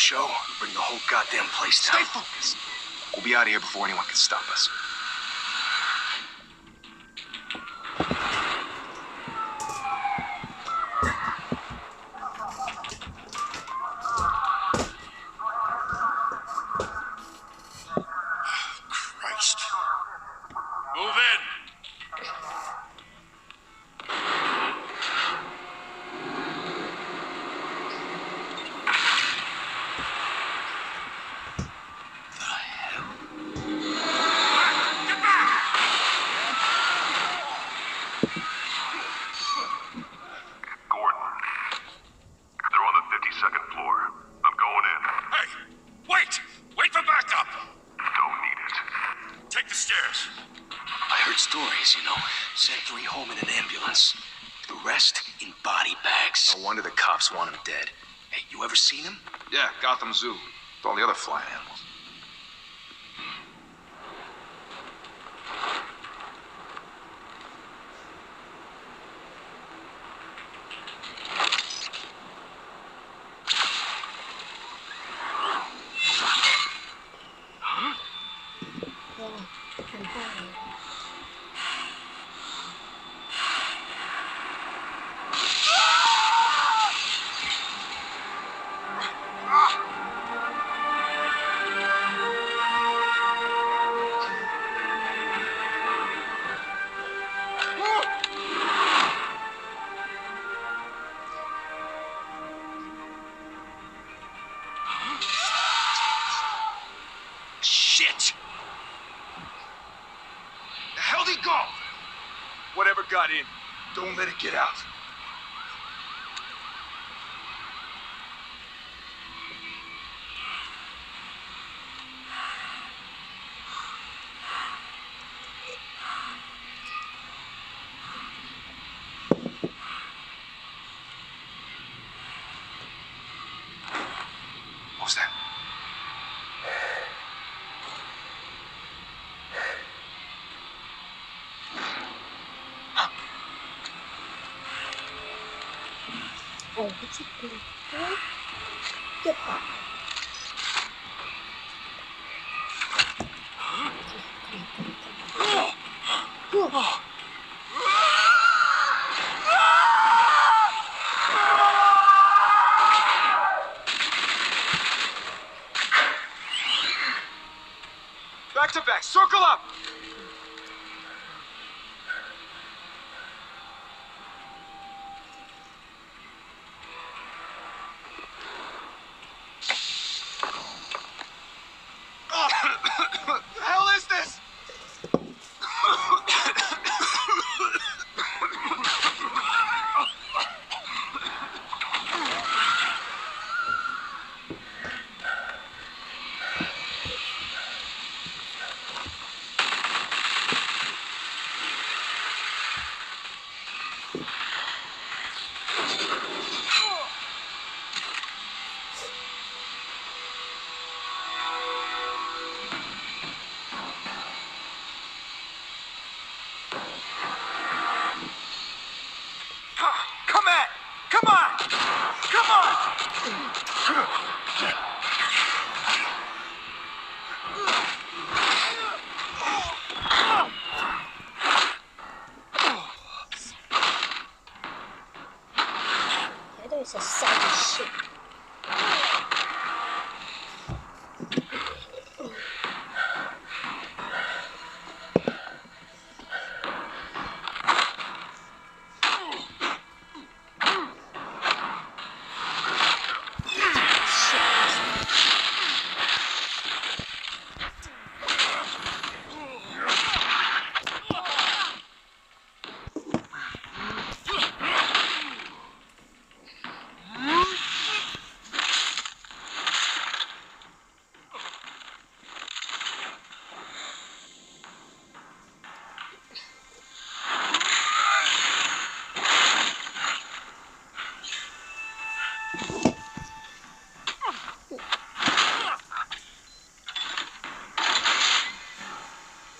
show, bring the whole goddamn place down. Stay focused. We'll be out of here before anyone can stop us. Christ. Move in. Stories, you know. Sent 3 home in an ambulance. The rest in body bags. No wonder the cops want him dead. Hey, you ever seen him? Yeah, Gotham Zoo. With all the other flying animals. Shit! The hell'd he go? Whatever got in, don't let it get out. What was that? Oh, what's it doing? Get up. Back to back, circle up! What the hell is this? Come on! Come on! Come on! That is a sad shit.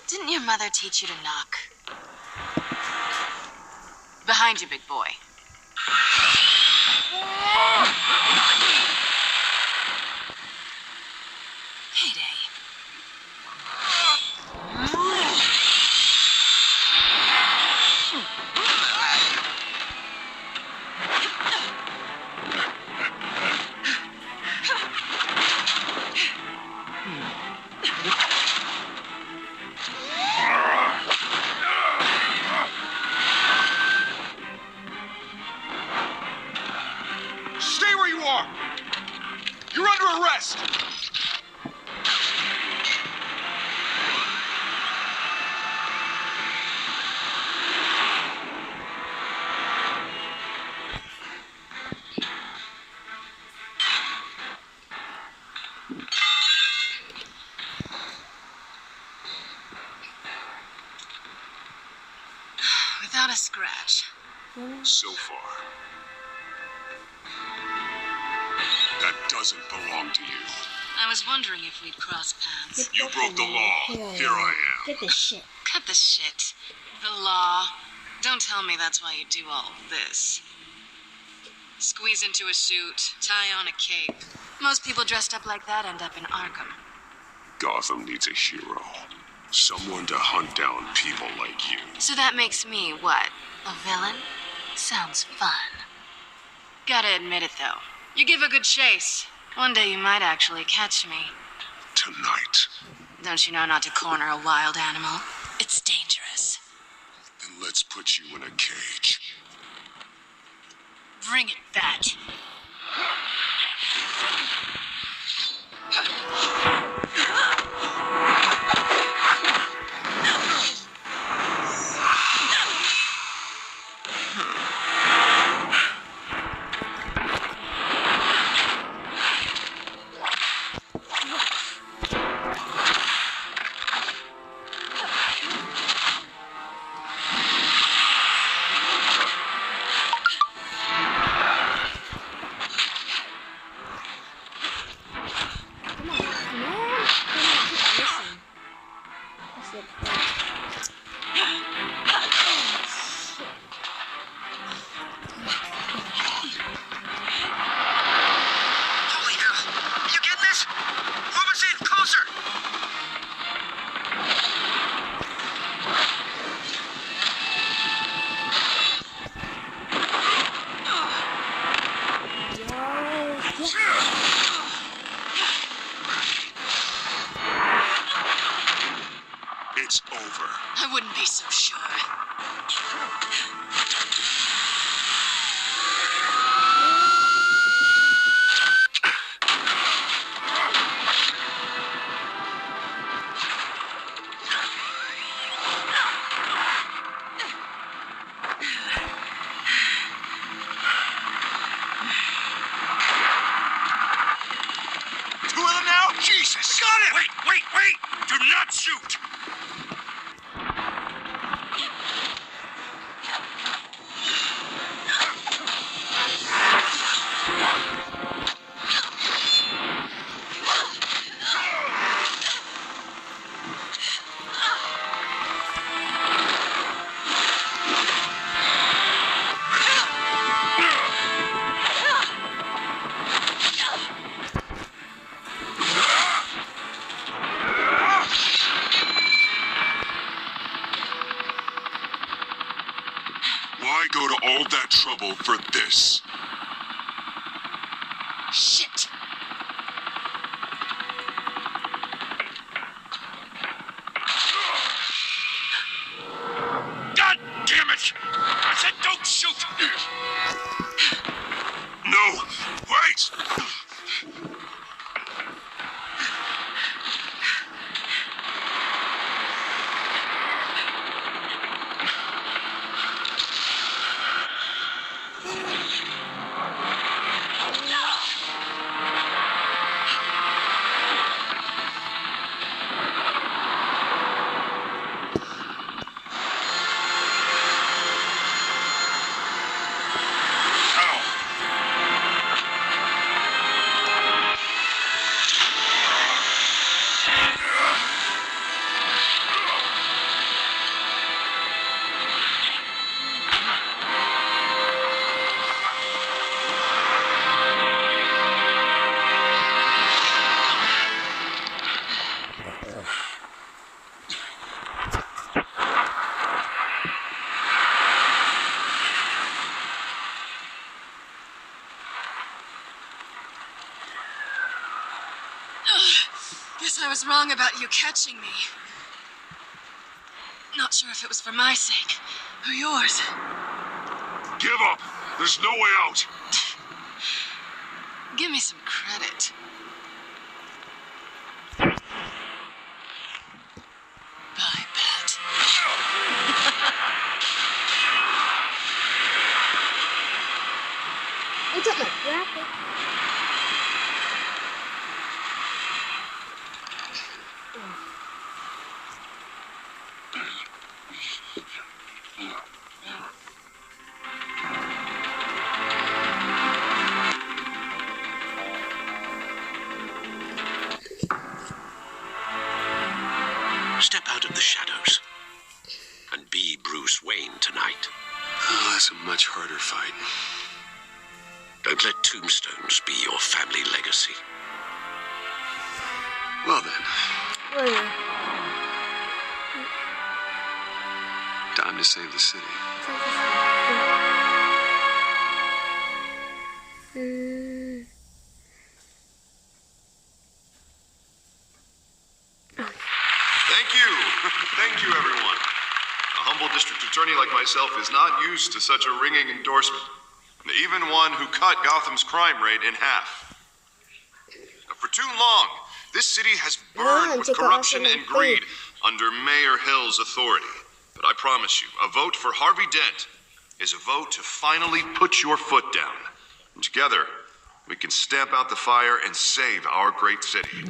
Didn't your mother teach you to knock? Behind you, big boy. Without a scratch. So far. That doesn't belong to you. I was wondering if we'd cross paths. You broke the law. Here I am. Get this shit. Cut the shit. The law. Don't tell me that's why you do all this. Squeeze into a suit, tie on a cape. Most people dressed up like that end up in Arkham. Gotham needs a hero. Someone to hunt down people like you. So that makes me what? A villain? Sounds fun. Gotta admit it though. You give a good chase. One day you might actually catch me. Tonight. Don't you know not to corner a wild animal? It's dangerous. Then let's put you in a cage. Bring it back. Holy hell! You getting this? Move us in, closer! It's over. I wouldn't be so sure. Two of them now? Jesus! Got it! Wait! Do not shoot! Why go to all that trouble for this? Shit! God damn it! I said don't shoot! No! Wait! Guess I was wrong about you catching me. Not sure if it was for my sake or yours. Give up! There's no way out! Give me some credit. Bye, Pat. I got my graphic. and be Bruce Wayne tonight. Oh, that's a much harder fight. Don't let tombstones be your family legacy. Well then, time to save the city. Thank you. Thank you, everyone. A humble district attorney like myself is not used to such a ringing endorsement. Even one who cut Gotham's crime rate in half. For too long, this city has burned with corruption and greed under Mayor Hill's authority. But I promise you, a vote for Harvey Dent is a vote to finally put your foot down. And together, we can stamp out the fire and save our great city.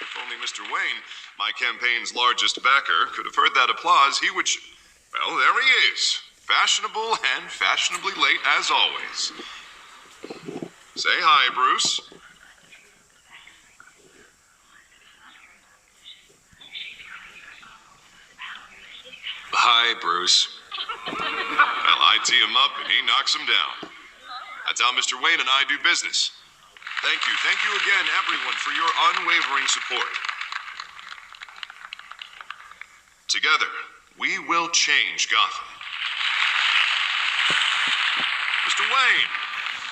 If only Mr. Wayne, my campaign's largest backer, could have heard that applause, he would... Well, there he is. Fashionable and fashionably late as always. Say hi, Bruce. Hi, Bruce. Well, I tee him up and he knocks him down. That's how Mr. Wayne and I do business. Thank you again, everyone, for your unwavering support. Together, we will change Gotham. Mr. Wayne,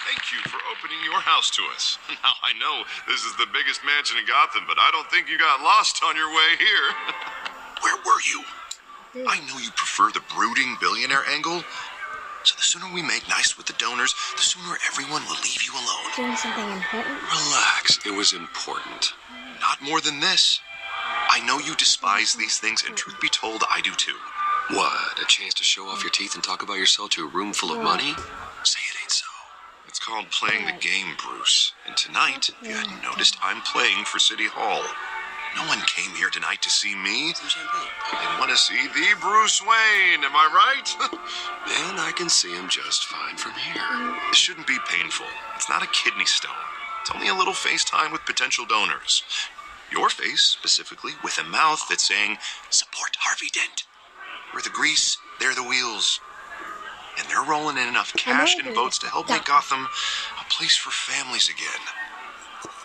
thank you for opening your house to us. Now, I know this is the biggest mansion in Gotham, but I don't think you got lost on your way here. Where were you? I know you prefer the brooding billionaire angle. So the sooner we make nice with the donors, the sooner everyone will leave you alone. Doing something important? Relax, it was important. Not more than this. I know you despise these things, and truth be told, I do too. What, a chance to show off your teeth and talk about yourself to a room full of money? Say it ain't so. It's called playing the game, Bruce. And tonight, if you hadn't noticed, I'm playing for City Hall. No one came here tonight to see me. Some champagne. They want to see the Bruce Wayne, am I right? And I can see him just fine from here. This shouldn't be painful. It's not a kidney stone. It's only a little FaceTime with potential donors. Your face, specifically, with a mouth that's saying, support Harvey Dent. We're the grease, they're the wheels. And they're rolling in enough cash and votes to help make Gotham a place for families again.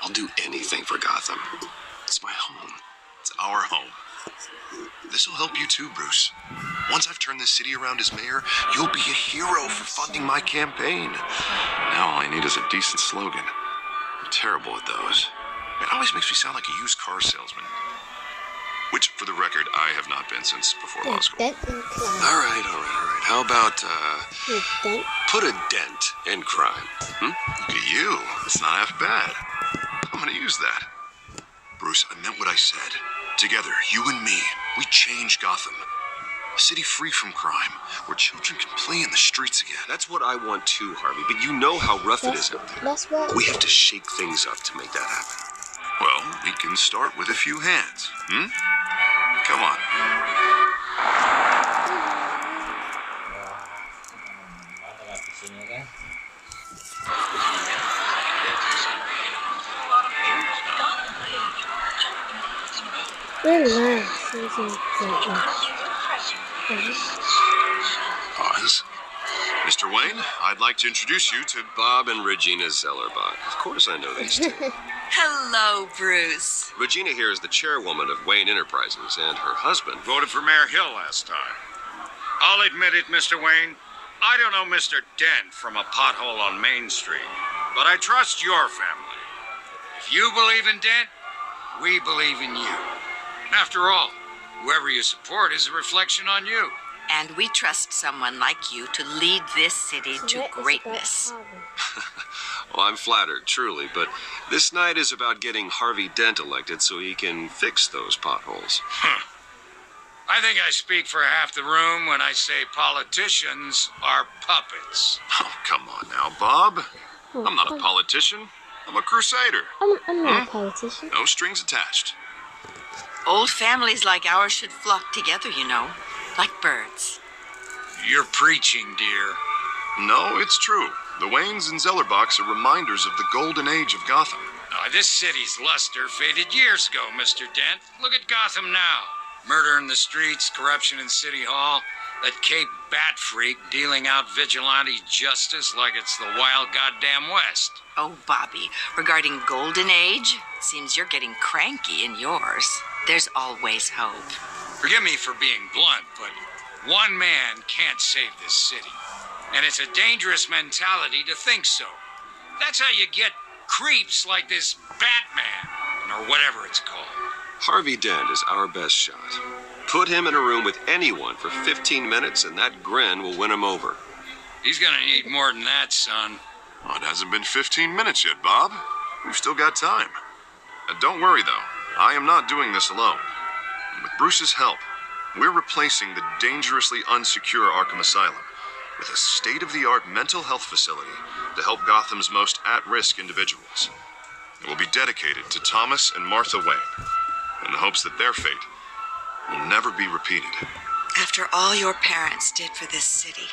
I'll do anything for Gotham. It's my home. It's our home. This'll help you too, Bruce. Once I've turned this city around as mayor, you'll be a hero for funding my campaign. Now all I need is a decent slogan. I'm terrible at those. It always makes me sound like a used car salesman. Which, for the record, I have not been since before law school. All right. How about, put a dent in crime? Look at you. It's not half bad. I'm gonna use that. Bruce, I meant what I said. Together, you and me, we change Gotham. A city free from crime, where children can play in the streets again. That's what I want too, Harvey, but you know how rough it is out there. That's what... We have to shake things up to make that happen. Well, we can start with a few hands, Come on. Relax. Pause. Mr. Wayne, I'd like to introduce you to Bob and Regina Zellerbach. Of course I know these two. Hello, Bruce. Regina here is the chairwoman of Wayne Enterprises, and her husband... Voted for Mayor Hill last time. I'll admit it, Mr. Wayne. I don't know Mr. Dent from a pothole on Main Street, but I trust your family. If you believe in Dent, we believe in you. After all, whoever you support is a reflection on you. And we trust someone like you to lead this city to greatness. Well, I'm flattered, truly, but this night is about getting Harvey Dent elected so he can fix those potholes. I think I speak for half the room when I say politicians are puppets. Oh, come on now, Bob. I'm not a politician. I'm a crusader. I'm not a politician. No strings attached. Old families like ours should flock together, you know, like birds. You're preaching, dear. No, it's true. The Waynes and Zellerbachs are reminders of the golden age of Gotham. Oh, this city's luster faded years ago, Mr. Dent. Look at Gotham now. Murder in the streets, corruption in City Hall, that Cape Bat freak dealing out vigilante justice like it's the wild goddamn West. Oh, Bobby, regarding Golden Age, seems you're getting cranky in yours. There's always hope. Forgive me for being blunt, but one man can't save this city. And it's a dangerous mentality to think so. That's how you get creeps like this Batman, or whatever it's called. Harvey Dent is our best shot. Put him in a room with anyone for 15 minutes and that grin will win him over. He's gonna need more than that, son. Oh, it hasn't been 15 minutes yet, Bob. We've still got time. Don't worry, though. I am not doing this alone. With Bruce's help, we're replacing the dangerously unsecure Arkham Asylum with a state-of-the-art mental health facility to help Gotham's most at-risk individuals. It will be dedicated to Thomas and Martha Wayne, in the hopes that their fate will never be repeated. After all your parents did for this city,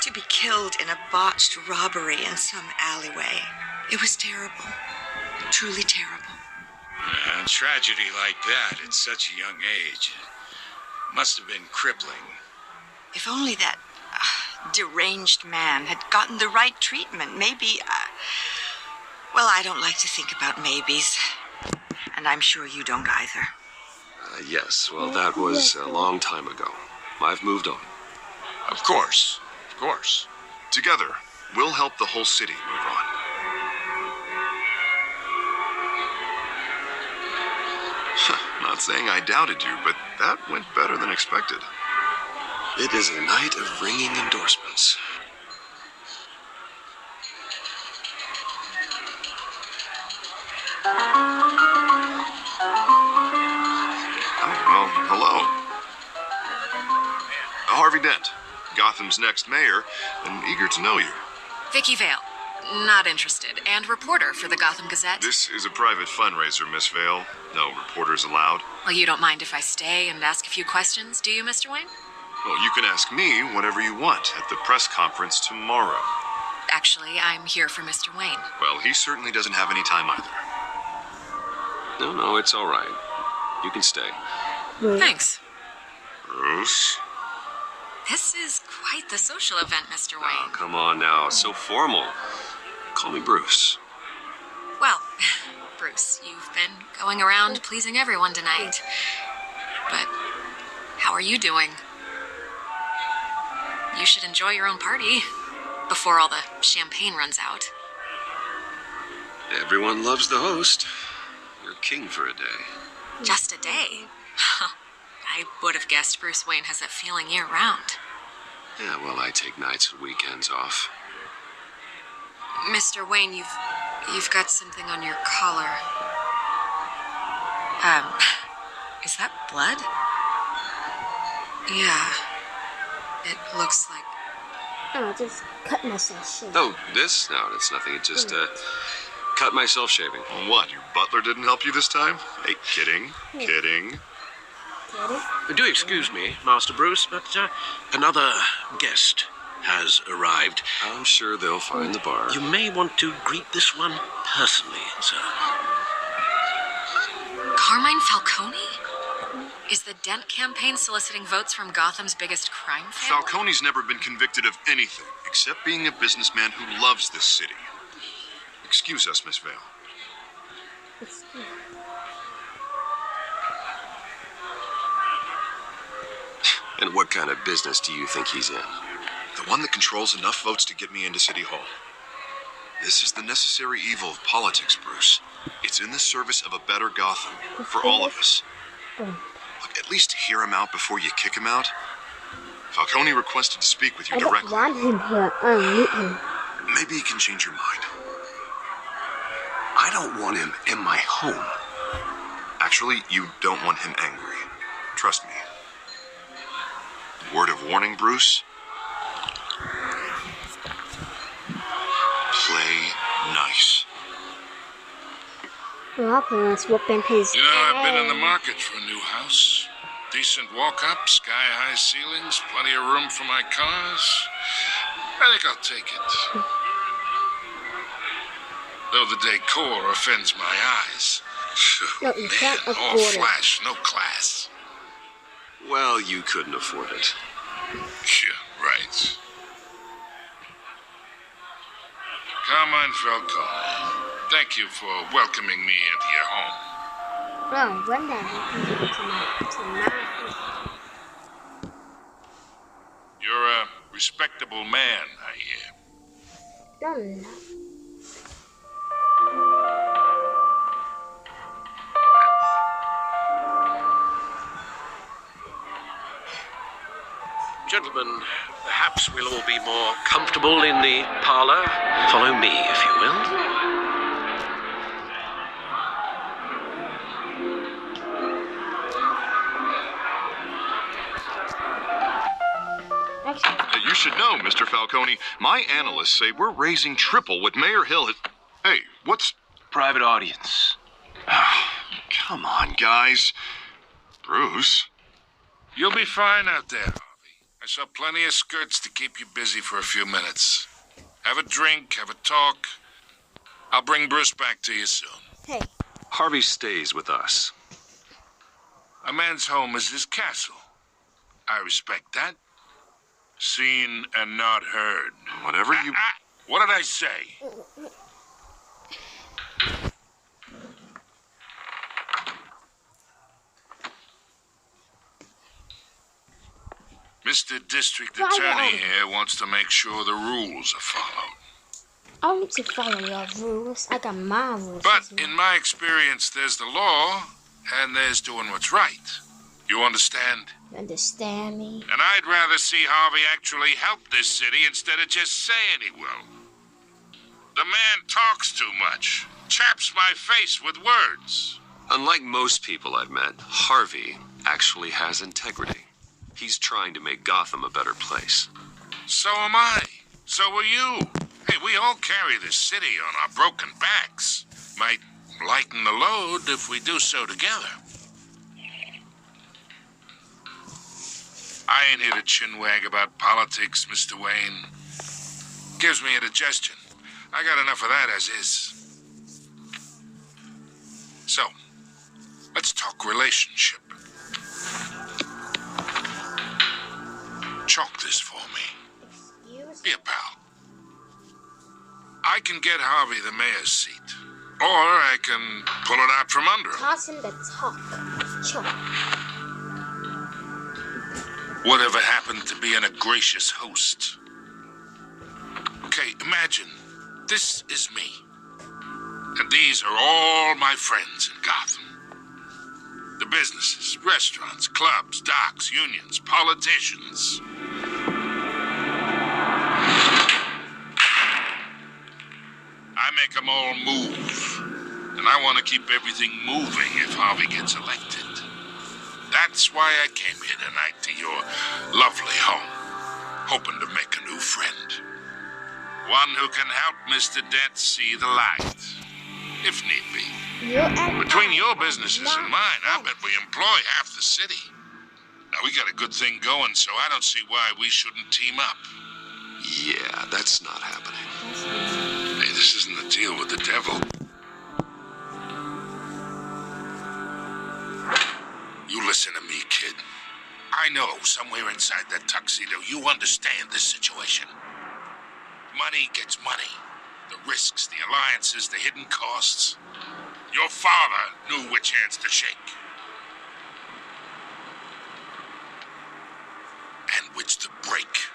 to be killed in a botched robbery in some alleyway, it was terrible. Truly terrible. A tragedy like that at such a young age must have been crippling. If only that deranged man had gotten the right treatment, maybe... well, I don't like to think about maybes. And I'm sure you don't either. Yes, well, that was a long time ago. I've moved on. Of course. Of course. Together, we'll help the whole city move on. Not saying I doubted you, but that went better than expected. It is a night of ringing endorsements. Well, hello. Harvey Dent, Gotham's next mayor, and eager to know you. Vicky Vale, not interested, and reporter for the Gotham Gazette. This is a private fundraiser, Miss Vale. No reporters allowed. Well, you don't mind if I stay and ask a few questions, do you, Mr. Wayne? Well, you can ask me whatever you want at the press conference tomorrow. Actually, I'm here for Mr. Wayne. Well, he certainly doesn't have any time either. No, it's all right. You can stay. Thanks. Bruce? This is quite the social event, Mr. Oh, Wayne. come on now. So formal. Call me Bruce. Well, Bruce, you've been going around pleasing everyone tonight. But how are you doing? You should enjoy your own party before all the champagne runs out. Everyone loves the host. You're king for a day. Just a day? I would have guessed Bruce Wayne has that feeling year-round. Yeah, well, I take nights and weekends off. Mr. Wayne, you've got something on your collar. Is that blood? Yeah. It looks like... Oh, I just cut myself short. Oh, this? No, it's nothing. It just, cut myself shaving. What, your butler didn't help you this time? Hey, kidding. Kidding. Get it? Do excuse me, Master Bruce, but another guest has arrived. I'm sure they'll find the bar. You may want to greet this one personally, sir. Carmine Falcone? Is the Dent campaign soliciting votes from Gotham's biggest crime family? Falcone's never been convicted of anything except being a businessman who loves this city. Excuse us, Miss Vale. And what kind of business do you think he's in? The one that controls enough votes to get me into City Hall. This is the necessary evil of politics, Bruce. It's in the service of a better Gotham, for all of us. Look, at least hear him out before you kick him out. Falcone requested to speak with you I don't directly. want him here. I need him. Maybe he can change your mind. I don't want him in my home. Actually, you don't want him angry. Trust me. Word of warning, Bruce. Play nice. Well, parents whooping his You know, I've been in the ass. market for a new house. Decent walk-up, sky-high ceilings, plenty of room for my cars. I think I'll take it. though the decor offends my eyes. No, you can't Man, all afford it. flash, no class. Well, you couldn't afford it. Yeah, right. Carmine Falcone, thank you for welcoming me into your home. Oh, when that happens tonight. You're a respectable man, I hear. No. Gentlemen, perhaps we'll all be more comfortable in the parlor. Follow me, if you will. You should know, Mr. Falcone, my analysts say we're raising triple what Mayor Hill has... Hey, what's... Private audience. Come on, guys. Bruce? You'll be fine out there, Harvey. I saw plenty of skirts to keep you busy for a few minutes. Have a drink, have a talk. I'll bring Bruce back to you soon. Hey. Harvey stays with us. A man's home is his castle. I respect that. Seen and not heard. Whatever you... What did I say? Mr. District Attorney here wants to make sure the rules are followed. I need to follow your rules. I got my rules. But in my experience, there's the law, and there's doing what's right. You understand? You understand me? And I'd rather see Harvey actually help this city instead of just saying he will. The man talks too much, chaps my face with words. Unlike most people I've met, Harvey actually has integrity. He's trying to make Gotham a better place. So am I. So are you. Hey, we all carry this city on our broken backs. Might lighten the load if we do so together. I ain't here to chinwag about politics, Mr. Wayne. Gives me indigestion. I got enough of that as is. So, let's talk relationship. Chalk this for me. Be a pal. I can get Harvey the mayor's seat. Or I can pull it out from under him. Toss him the top. Chalk. Whatever happened to being a gracious host? Okay, imagine, this is me. And these are all my friends in Gotham. The businesses, restaurants, clubs, docks, unions, politicians. I make them all move. And I want to keep everything moving if Harvey gets elected. That's why I came here tonight to your lovely home, hoping to make a new friend. One who can help Mr. Dent see the light, if need be. Between your businesses and mine, I bet we employ half the city. Now, we got a good thing going, so I don't see why we shouldn't team up. Yeah, that's not happening. Hey, this isn't a deal with the devil. You listen to me, kid. I know somewhere inside that tuxedo you understand this situation. Money gets money. The risks, the alliances, the hidden costs. Your father knew which hands to shake. And which to break.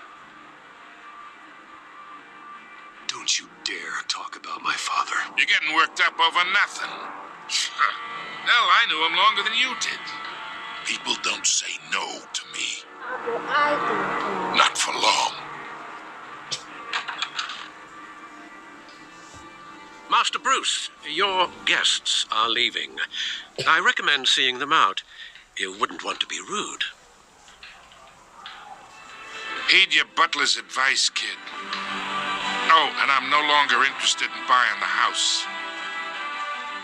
Don't you dare talk about my father. You're getting worked up over nothing. Hell, I knew him longer than you did. People don't say no to me. Not for long. Master Bruce, your guests are leaving. I recommend seeing them out. You wouldn't want to be rude. Heed your butler's advice, kid. Oh, and I'm no longer interested in buying the house.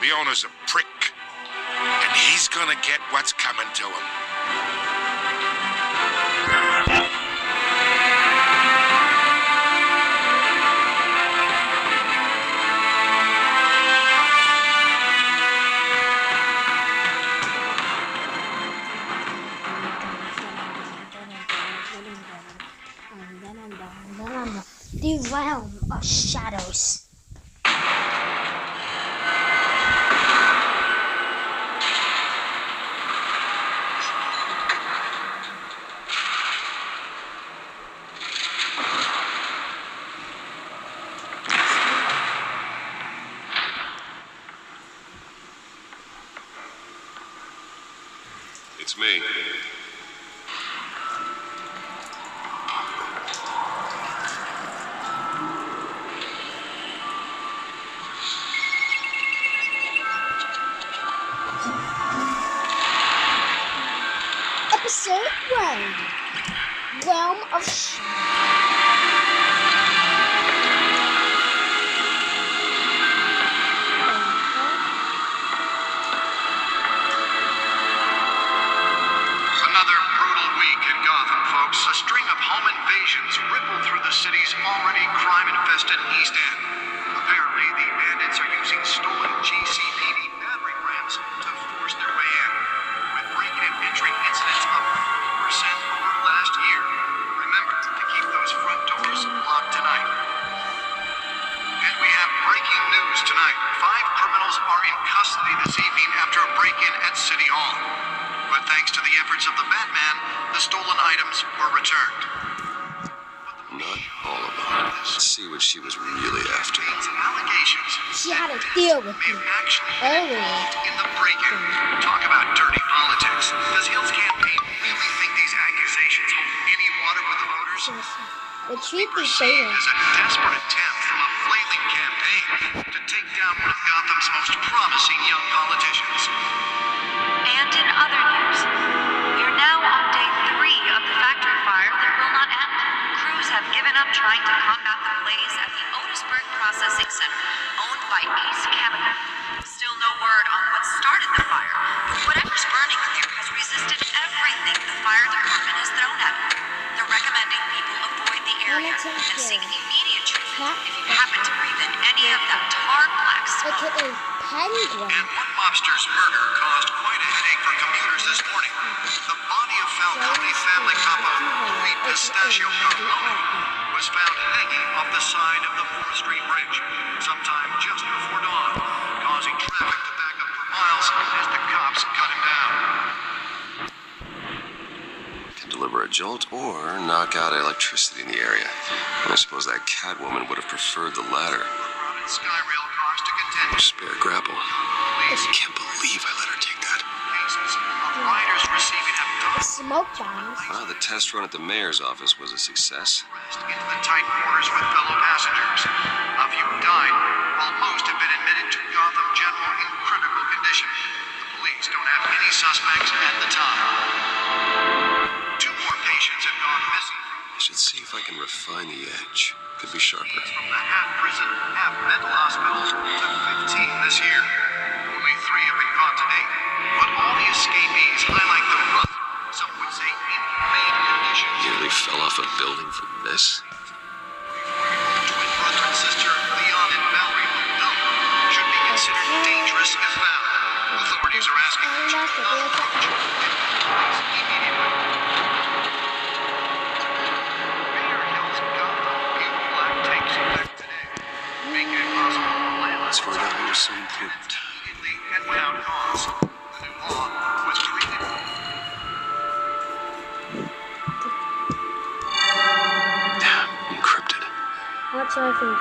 The owner's a prick, and he's gonna get what's coming to him. The realm of shadows. It's me. Episode 1. Realm of Another brutal week in Gotham, folks. A string of home invasions rippled through the city's already crime-infested East End. Apparently, the bandits are using stolen GCPD battering rams to force their way in, with break-in and entry incidents up 40% over last year. Remember to keep those front doors locked tonight. And we have breaking news tonight. 5 criminals are in custody this evening after a break-in at City Hall. But thanks to the efforts of the Batman, the stolen items were returned. Not all of them. Let's see what she was really after. Allegations She had a deal with me earlier. in the break-in. Talk about dirty politics. Does Hill's campaign really think these accusations hold any water with the voters? The truth is Perceived there. as a desperate attempt from a flailing campaign to take down one of Gotham's most promising young politicians. And in other news, we're now on day 3 of the factory fire that will not end. Crews have given up trying to combat the blaze at the Otisburg Processing Center, owned by Ace Chemical. Still no word on what started the fire, but whatever's burning there has resisted everything the fire department has thrown at it. They're recommending people avoid the area and seek immediate treatment if you happen to breathe in any of that tar black smoke. Look at a penguin. And one mobster's murder caused quite a headache for commuters this morning. The body of Falcone family capo Louis Pistachio Falcone was found hanging off the side of the 4th Street Bridge sometime just before dawn, causing traffic to back up for miles as the cops cut him down. Can deliver a jolt or knock out electricity in the area. I suppose that Catwoman would have preferred the latter. Crowded Skyrail cars to contend Spare grapple. I can't believe I let her take that. cases of riders receiving The abdominal smoke bombs. Well, the test run at the mayor's office was a success. arrest into the tight quarters with fellow passengers. A few died, while most have been admitted to Gotham General in critical condition. The police don't have any suspects at the time. 2 more patients have gone missing I should see if I can refine the edge. Could be sharper. from the half-prison, half-mental hospitals to 15 this year. Only 3 have been caught to date, but all the escapees highlight the rough, some would say inhumane conditions. Nearly fell off a building for this. Twin brother and sister Leon and Valerie Moon should be considered dangerous if found. Authorities are asking for juvenile approach and police immediately. Mayor Hill's Gotham Butte Black takes effect today, making it possible for Let's landlords find out who was so to important. immediately and without cause. The new law was created. Encrypted. What's our thing?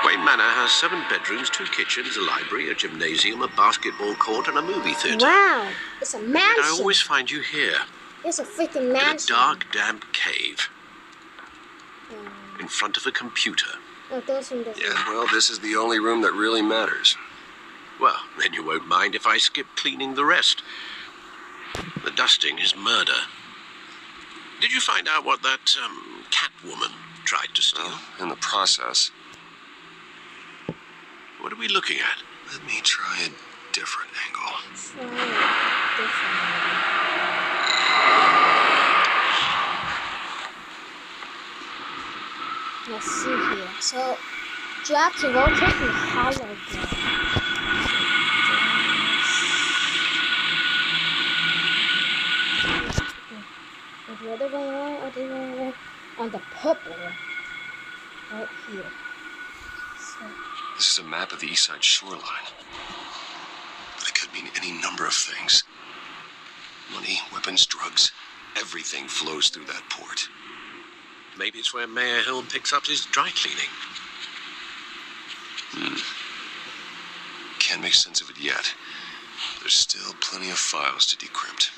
Wayne Manor has 7 bedrooms, 2 kitchens, a library, a gymnasium, a basketball court, and a movie theater. Wow, it's a But I mansion. always find you here, It's a freaking in a mansion. dark, damp cave, in front of a computer. Oh, those from the Yeah, well, this is the only room that really matters. Well, then you won't mind if I skip cleaning the rest. The dusting is murder. Did you find out what that, Catwoman tried to steal? Well, in the process, What are we looking at? let me try a different angle. Let's see here. So, drop to rotate the hologram. The other way around, or the other way around? On the purple. right here. So, This is a map of the east side shoreline. But it could mean any number of things. Money, weapons, drugs, everything flows through that port. Maybe it's where Mayor Hill picks up his dry cleaning. Can't make sense of it yet. There's still plenty of files to decrypt.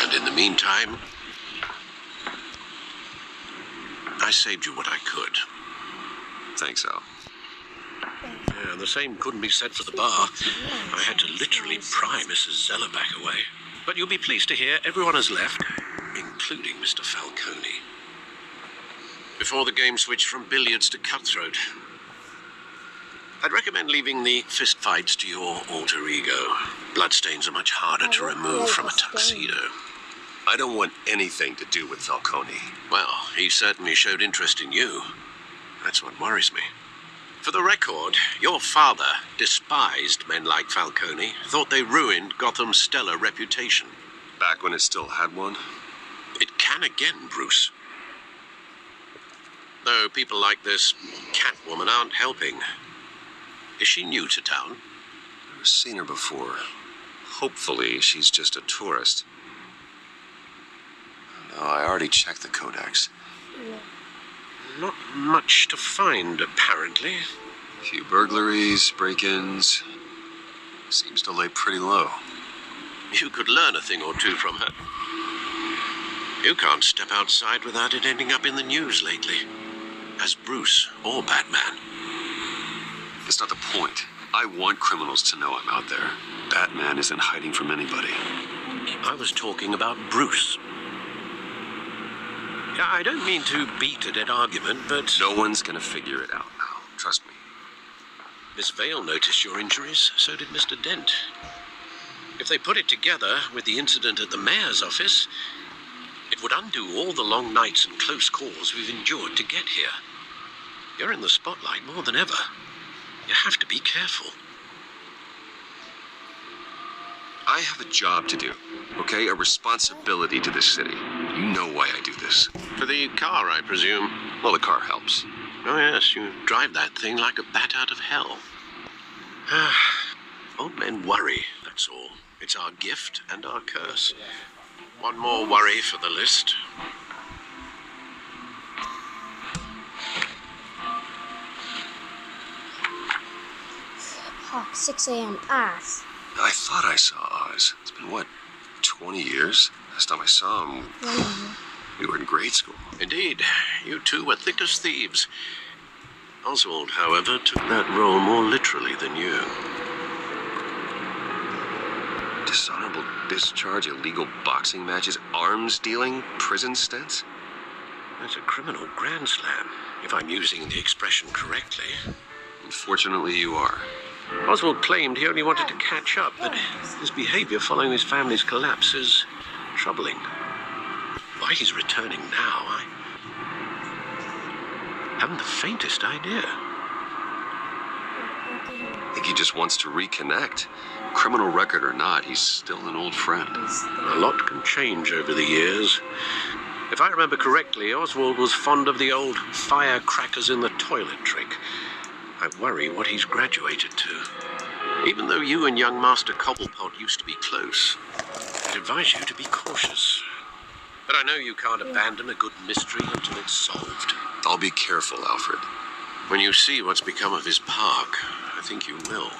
And in the meantime, I saved you what I could. Thanks, Al. Yeah, the same couldn't be said for the bar. I had to literally pry Mrs. Zeller back away. But you'll be pleased to hear everyone has left, including Mr. Falcone. Before the game switched from billiards to cutthroat, I'd recommend leaving the fistfights to your alter ego. Bloodstains are much harder to remove from a tuxedo. I don't want anything to do with Falcone. Well, he certainly showed interest in you. That's what worries me. For the record, your father despised men like Falcone, thought they ruined Gotham's stellar reputation. Back when it still had one? It can again, Bruce. Though people like this Catwoman aren't helping. Is she new to town? I've seen her before. Hopefully, she's just a tourist. No, I already checked the codex. Not much to find, apparently. A few burglaries, break-ins. Seems to lay pretty low. You could learn a thing or two from her. You can't step outside without it ending up in the news lately. As Bruce or Batman. That's not the point. I want criminals to know I'm out there. Batman isn't hiding from anybody. I was talking about Bruce. I don't mean to beat a dead argument, but... No one's gonna figure it out now. Trust me. Miss Vale noticed your injuries, so did Mr. Dent. If they put it together with the incident at the mayor's office, it would undo all the long nights and close calls we've endured to get here. You're in the spotlight more than ever. You have to be careful. I have a job to do, okay? A responsibility to this city. You know why I do this. For the car, I presume. Well, the car helps. Oh, yes, you drive that thing like a bat out of hell. Old men worry, that's all. It's our gift and our curse. One more worry for the list. Park, 6 a.m. Ass. I thought I saw Oz. It's been, what, 20 years? Last time I saw him, we were in grade school. Indeed. You two were thick as thieves. Oswald, however, took that role more literally than you. Dishonorable discharge, illegal boxing matches, arms dealing, prison stints? That's a criminal grand slam, if I'm using the expression correctly. Unfortunately, you are. Oswald claimed he only wanted to catch up, but his behavior following his family's collapse is troubling. Why he's returning now, I haven't the faintest idea. I think he just wants to reconnect. Criminal record or not, he's still an old friend. A lot can change over the years. If I remember correctly, Oswald was fond of the old firecrackers in the toilet trick. I worry what he's graduated to. Even though you and young Master Cobblepot used to be close, I'd advise you to be cautious. But I know you can't abandon a good mystery until it's solved. I'll be careful, Alfred. When you see what's become of his park, I think you will.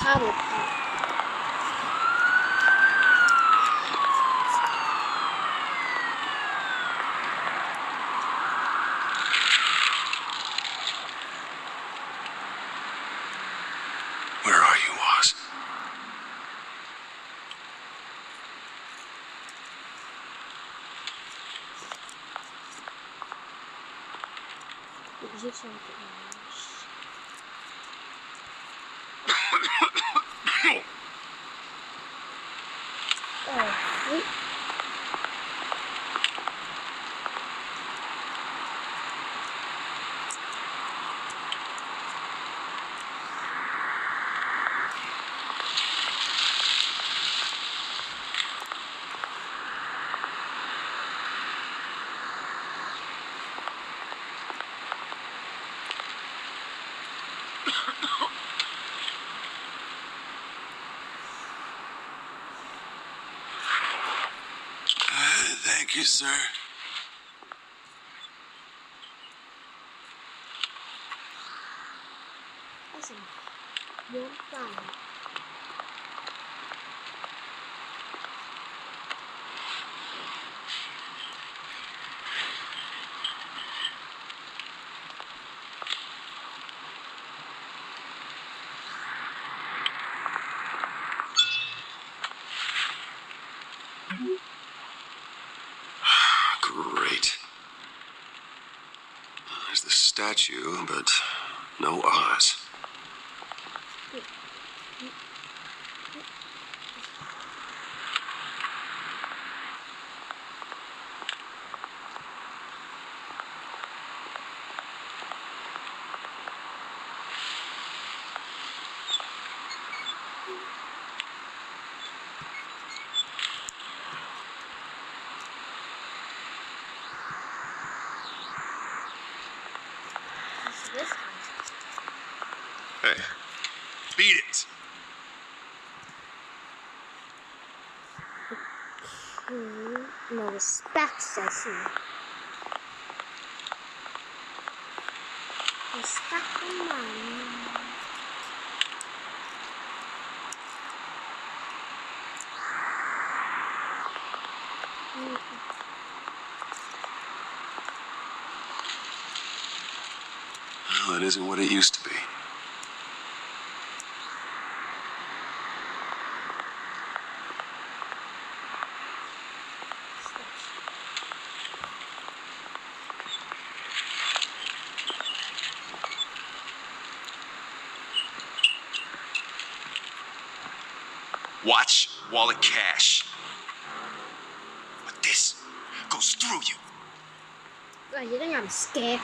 Cattle park. Where are you, Oz? Is it something else? Oh, wait. Thank you, sir. Listen, you're fine. Great. There's the statue, but no Oz. This Hey, beat it. no respect, I see. Respect the man. Well, it isn't what it used to be. Watch wallet cash. But this goes through you. Oh, you think I'm scared?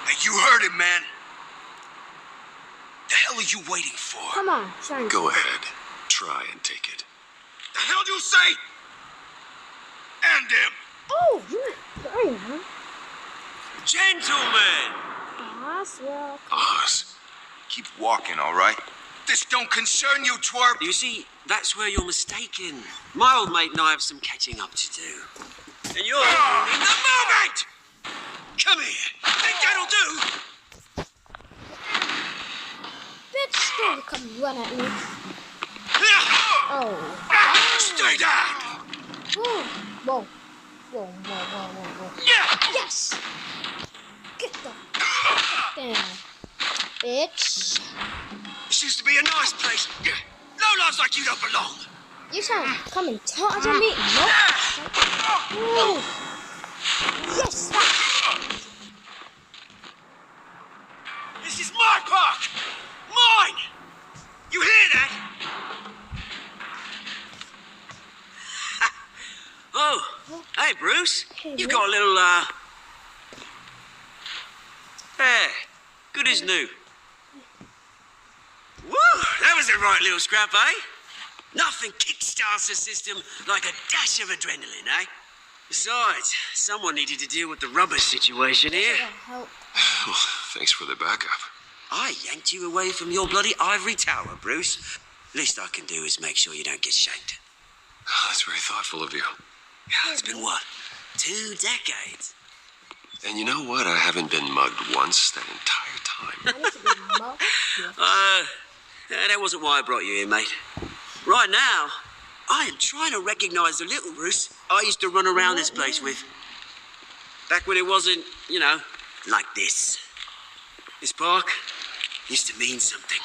Hey, you heard it, man. The hell are you waiting for? Come on, try and Go ahead. Try and take it. The hell you say? And him. Oh, you're not sorry, huh? Gentlemen. Boss, well, Oz. Keep walking, all right? This don't concern you, twerp. You see, that's where you're mistaken. My old mate and I have some catching up to do. And you're in the moment! Come here. Think that'll do? bitch, still come run at me. Oh. Stay down. Whoa. Whoa. Whoa, whoa, whoa, whoa, whoa. Yeah. Yes! Get the down, bitch. This used to be a nice place. No loves like you don't belong. You trying to come and charge at me? Nope. Whoa. Yes! This is my park. Mine. You hear that? Oh, hey, Bruce. Hey, You've Bruce. got a little, hair. Good as new. Woo! That was a right little scrap, eh? Nothing kickstarts the system like a dash of adrenaline, eh? Besides, someone needed to deal with the rubbish situation here. Help. Well, thanks for the backup. I yanked you away from your bloody ivory tower, Bruce. Least I can do is make sure you don't get shanked. Oh, that's very thoughtful of you. Yeah, it's been what? 2 decades? And you know what? I haven't been mugged once that entire time. I need to be mugged. That wasn't why I brought you here, mate. Right now, I am trying to recognize the little Bruce I used to run around this place with. Back when it wasn't, you know, like this. This park used to mean something.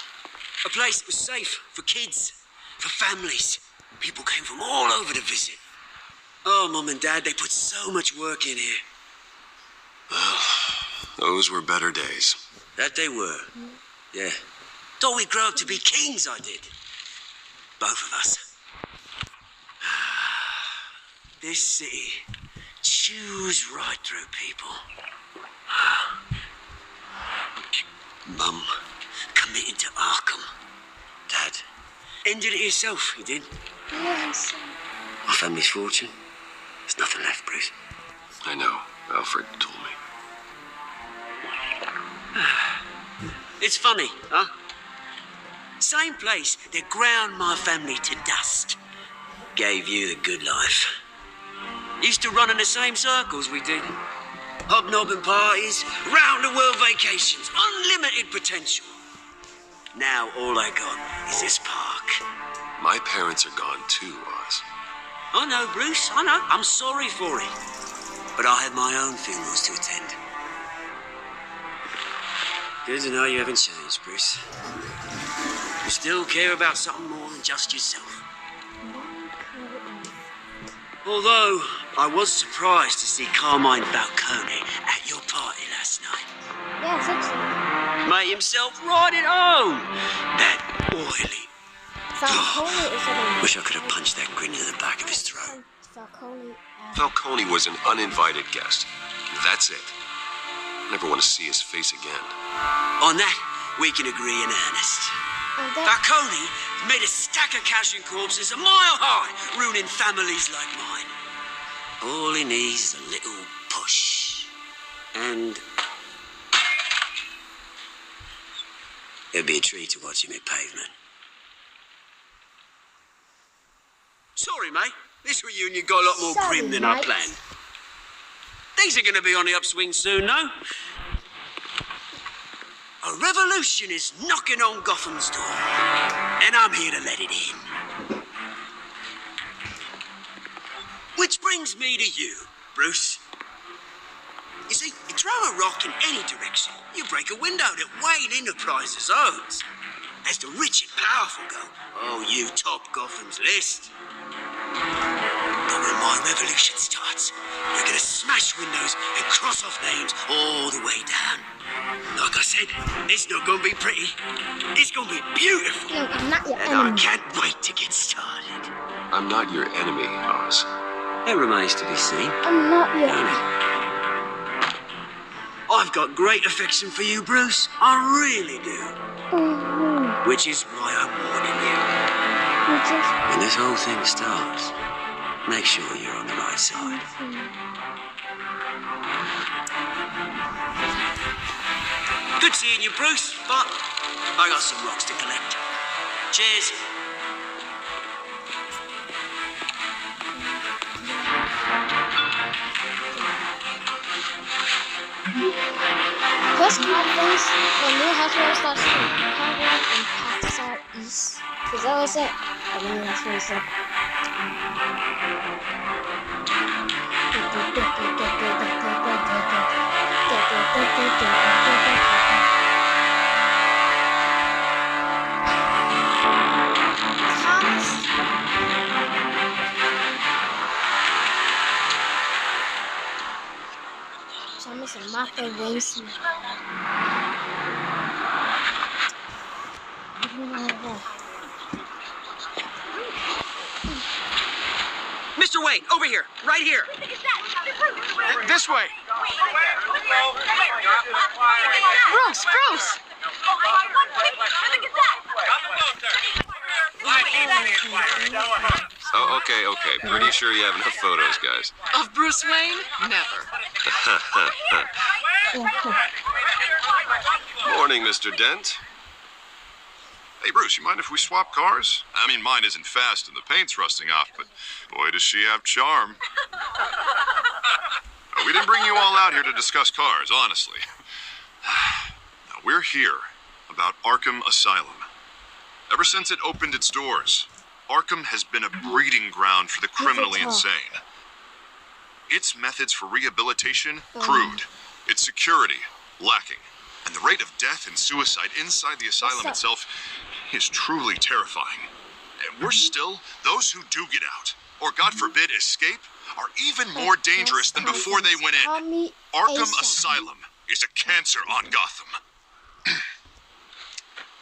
A place that was safe for kids, for families. People came from all over to visit. Oh, Mum and Dad, they put so much work in here. Well, those were better days. That they were. Yeah. Thought we'd grow up to be kings, I did. Both of us. This city chews right through people. Mum committed to Arkham. Dad ended it yourself, he did. Yes. My family's fortune. There's nothing left, Bruce. I know. Alfred told me. It's funny, huh? Same place that ground my family to dust gave you the good life. Used to run in the same circles we did. Hobnobbing parties, round-the-world vacations, unlimited potential. Now all I got is this park. My parents are gone too, Oz. I know, Bruce, I know. I'm sorry for it. But I have my own funerals to attend. Good to know you haven't changed, Bruce. You still care about something more than just yourself. Although, I was surprised to see Carmine Falcone at your party last night. Yeah, it's Made himself right at home. That oily. Falcone is a Wish I could have punched that grin in the back of his throat. Falcone. Falcone was an uninvited guest. That's it. Never want to see his face again. On that, we can agree in earnest. Falcone made a stack of casual corpses a mile high, ruining families like mine. All he needs is a little push. And it'd be a treat to watch him hit pavement. Sorry, mate. This reunion got a lot more grim than I planned. Things are going to be on the upswing soon, no? A revolution is knocking on Gotham's door, and I'm here to let it in. Which brings me to you, Bruce. You see, you throw a rock in any direction, you break a window that Wayne Enterprises owns. As the rich and powerful go, oh, you top Gotham's list. But when my revolution starts, we're gonna smash windows and cross off names all the way down. Like I said, it's not gonna be pretty. It's gonna be beautiful. No, I'm not your and enemy. I can't wait to get started. I'm not your enemy, Oz. It remains to be seen. I'm not your Don't enemy. it? I've got great affection for you, Bruce. I really do. Which is why I'm warning you. When this whole thing starts, make sure you're on the right side. Good seeing you, Bruce, but I got some rocks to collect. Cheers. Quest conference for new hospital starts from Congress and Pakistan East. Is that what it said? I think that's what it said. Thomas and Martha Winsley. Mr. Wayne, over here, right here. This way. Bruce! Oh, okay. Pretty sure you have enough photos, guys. Of Bruce Wayne? Never. Morning, Mr. Dent. Hey, Bruce, you mind if we swap cars? I mean, mine isn't fast and the paint's rusting off, but boy, does she have charm. We didn't bring you all out here to discuss cars, honestly. Now, we're here about Arkham Asylum. Ever since it opened its doors, Arkham has been a breeding ground for the criminally insane. Its methods for rehabilitation, crude. Its security, lacking. And the rate of death and suicide inside the asylum itself is truly terrifying. And worse still, those who do get out, or God forbid escape, are even more dangerous than before they went in. Arkham Asylum is a cancer on Gotham.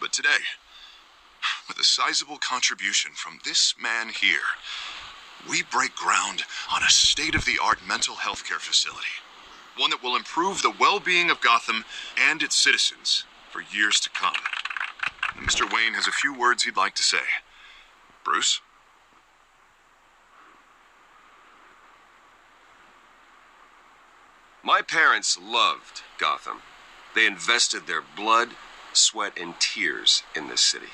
But today, with a sizable contribution from this man here, we break ground on a state-of-the-art mental health care facility. One that will improve the well-being of Gotham and its citizens for years to come. Mr. Wayne has a few words he'd like to say. Bruce? My parents loved Gotham. They invested their blood, sweat, and tears in this city.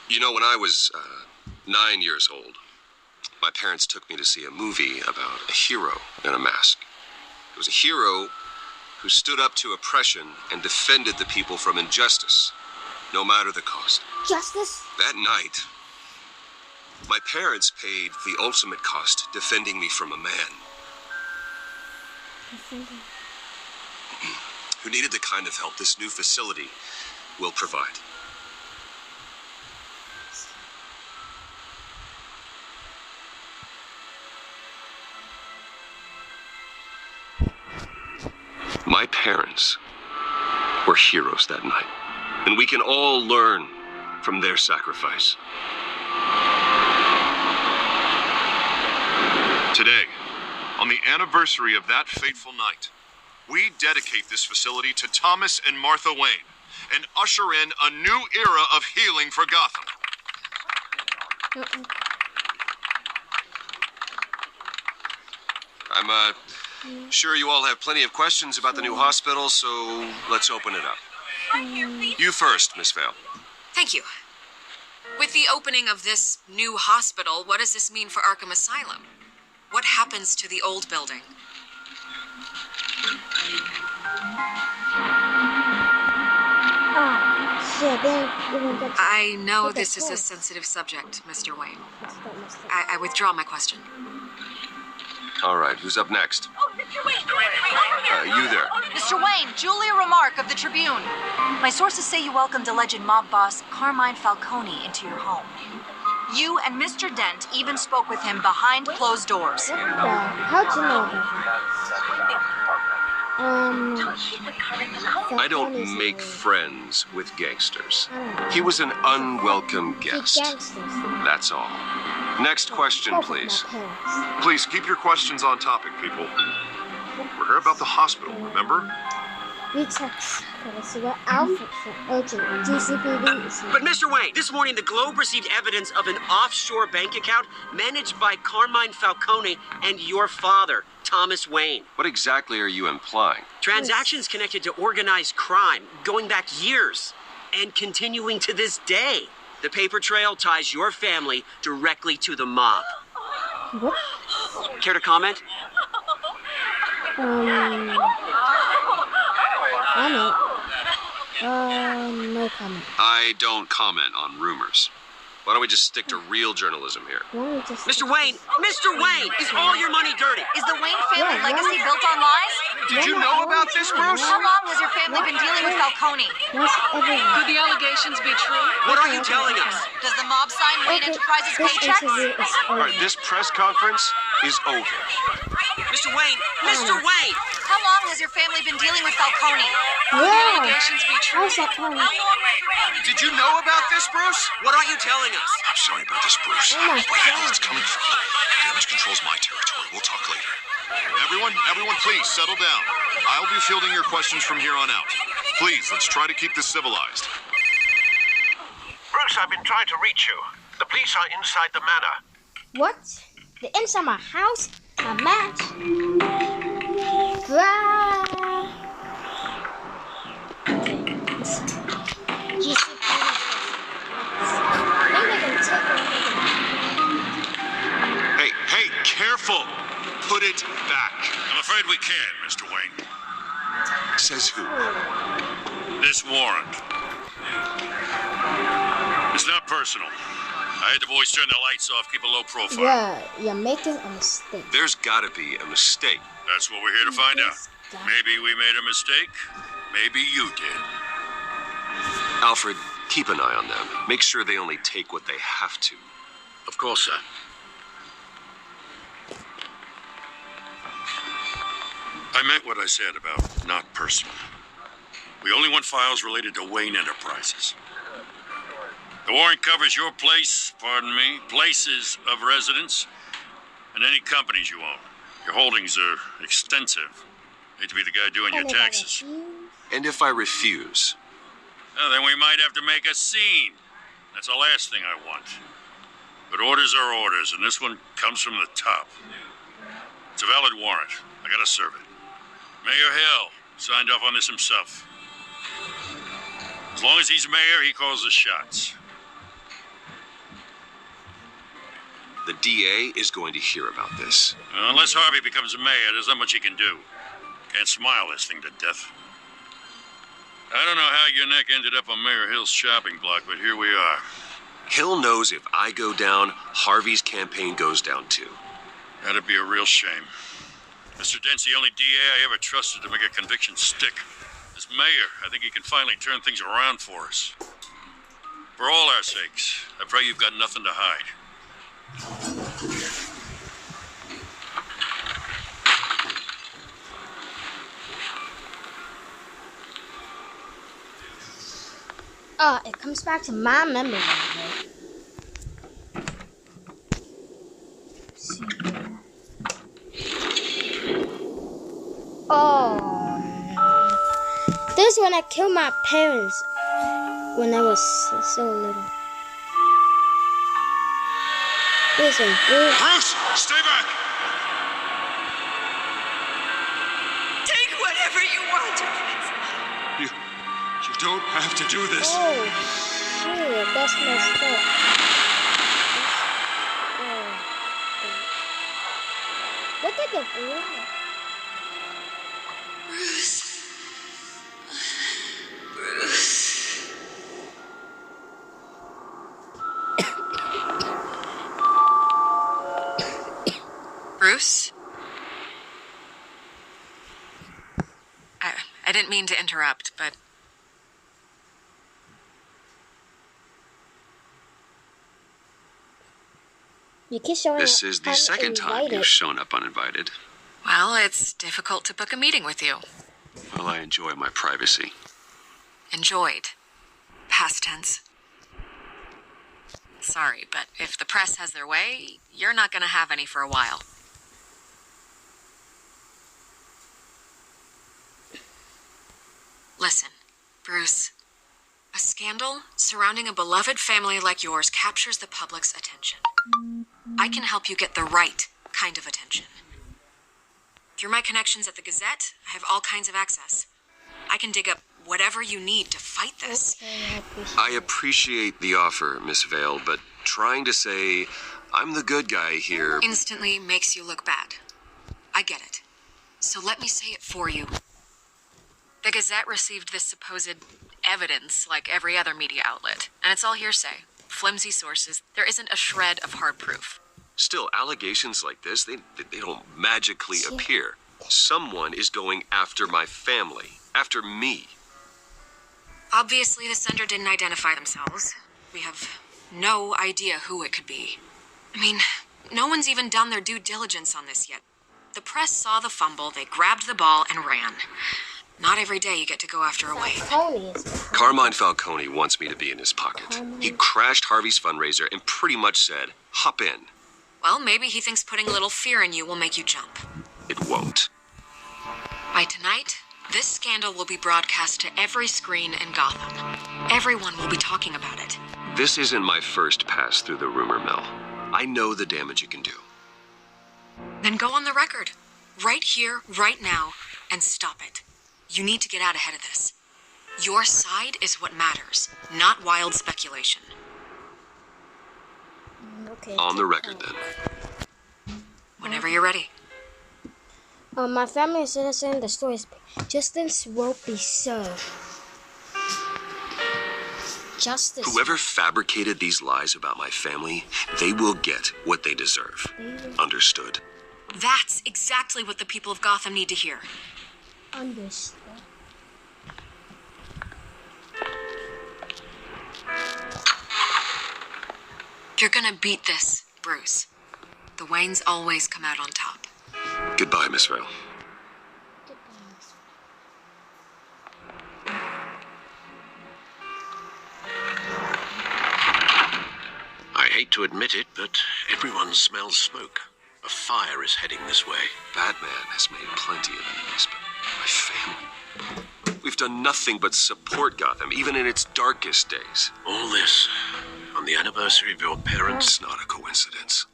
You know, when I was 9 years old. My parents took me to see a movie about a hero in a mask. It was a hero who stood up to oppression and defended the people from injustice, no matter the cost. Justice? That night, my parents paid the ultimate cost defending me from a man who needed the kind of help this new facility will provide. My parents were heroes that night, and we can all learn from their sacrifice. Today, on the anniversary of that fateful night, we dedicate this facility to Thomas and Martha Wayne and usher in a new era of healing for Gotham. I'm sure you all have plenty of questions about the new hospital, so let's open it up. You first, Miss Vale. Thank you. With the opening of this new hospital, what does this mean for Arkham Asylum? What happens to the old building? I know this is a sensitive subject, Mr. Wayne. I withdraw my question. All right, who's up next? You there. Mr. Wayne, Julia Remark of the Tribune. My sources say you welcomed alleged mob boss Carmine Falcone into your home. You and Mr. Dent even spoke with him behind closed doors. How'd you know that? I don't make friends with gangsters. He was an unwelcome guest. That's all. Next question, please. Please keep your questions on topic, people. We're here about the hospital, remember? But Mr. Wayne, this morning the Globe received evidence of an offshore bank account managed by Carmine Falcone and your father, Thomas Wayne. What exactly are you implying? Transactions connected to organized crime, going back years, and continuing to this day. The paper trail ties your family directly to the mob. What? Care to comment? No comment. I don't comment on rumors. Why don't we just stick to real journalism here? Mr. Wayne, is all your money dirty? Is the Wayne family legacy built on lies? Did you know about this, Bruce? How long has your family been dealing with Falcone? Could the allegations be true? What are you telling us? Does the mob sign Wayne Enterprises paychecks? All right, this press conference is over. Mr. Wayne! How long has your family been dealing with Falcone? Could the allegations be true? Did you know about this, Bruce? What are you telling us? I'm sorry about this, Bruce. Where the hell it's coming from? Damage control's my territory. We'll talk later. Everyone, please settle down. I'll be fielding your questions from here on out. Please, let's try to keep this civilized. Bruce, I've been trying to reach you. The police are inside the manor. What? They're inside my house? A match? Hey, careful! Put it back. I'm afraid we can't, Mr. Wayne. Says who? This warrant. It's not personal. I had the boys turn the lights off, keep a low profile. Yeah, you're making a mistake. There's gotta be a mistake. That's what we're here to find out. Maybe we made a mistake. Maybe you did. Alfred, keep an eye on them. Make sure they only take what they have to. Of course, sir. I meant what I said about not personal. We only want files related to Wayne Enterprises. The warrant covers your places of residence, and any companies you own. Your holdings are extensive. Hate to be the guy doing your taxes. And if I refuse? Well, then we might have to make a scene. That's the last thing I want. But orders are orders, and this one comes from the top. It's a valid warrant. I gotta serve it. Mayor Hill signed off on this himself. As long as he's mayor, he calls the shots. The DA is going to hear about this. Unless Harvey becomes mayor, there's not much he can do. Can't smile this thing to death. I don't know how your neck ended up on Mayor Hill's shopping block, but here we are. Hill knows if I go down, Harvey's campaign goes down too. That'd be a real shame. Mr. Dent's the only DA I ever trusted to make a conviction stick. As mayor, I think he can finally turn things around for us. For all our sakes, I pray you've got nothing to hide. Oh, it comes back to my memory. Oh, no. This is when I killed my parents when I was so little. This one, Bruce, stay back! Take whatever you want. You don't have to do this. Oh, shit, that's messed up. What did the blue? Bruce? I didn't mean to interrupt, but... You keep showing This up is the second time uninvited. you've shown up uninvited. Well, it's difficult to book a meeting with you. Well, I enjoy my privacy. Enjoyed. Past tense. Sorry, but if the press has their way, you're not gonna have any for a while. Listen, Bruce. A scandal surrounding a beloved family like yours captures the public's attention. I can help you get the right kind of attention. Through my connections at the Gazette, I have all kinds of access. I can dig up whatever you need to fight this. I appreciate the offer, Miss Vale, but trying to say I'm the good guy here... Instantly makes you look bad. I get it. So let me say it for you. The Gazette received this supposed evidence like every other media outlet, and it's all hearsay. Flimsy sources. There isn't a shred of hard proof. Still, allegations like this, they don't magically appear. Someone is going after my family, after me. Obviously, the sender didn't identify themselves. We have no idea who it could be. I mean, no one's even done their due diligence on this yet. The press saw the fumble, they grabbed the ball and ran. Not every day you get to go after a wave. Carmine Falcone wants me to be in his pocket. He crashed Harvey's fundraiser and pretty much said, hop in. Well, maybe he thinks putting a little fear in you will make you jump. It won't. By tonight, this scandal will be broadcast to every screen in Gotham. Everyone will be talking about it. This isn't my first pass through the rumor mill. I know the damage it can do. Then go on the record. Right here, right now, and stop it. You need to get out ahead of this. Your side is what matters, not wild speculation. Okay. On the record, then. Whenever you're ready. My family is citizen. The story is justice will be served. Justice. Whoever fabricated these lies about my family, they will get what they deserve. Understood? That's exactly what the people of Gotham need to hear. Understood. You're gonna beat this, Bruce. The Waynes always come out on top. Goodbye, Miss Vale. I hate to admit it, but everyone smells smoke. A fire is heading this way. Batman has made plenty of enemies, but my family... We've done nothing but support Gotham, even in its darkest days. All this on the anniversary of your parents? It's not a coincidence.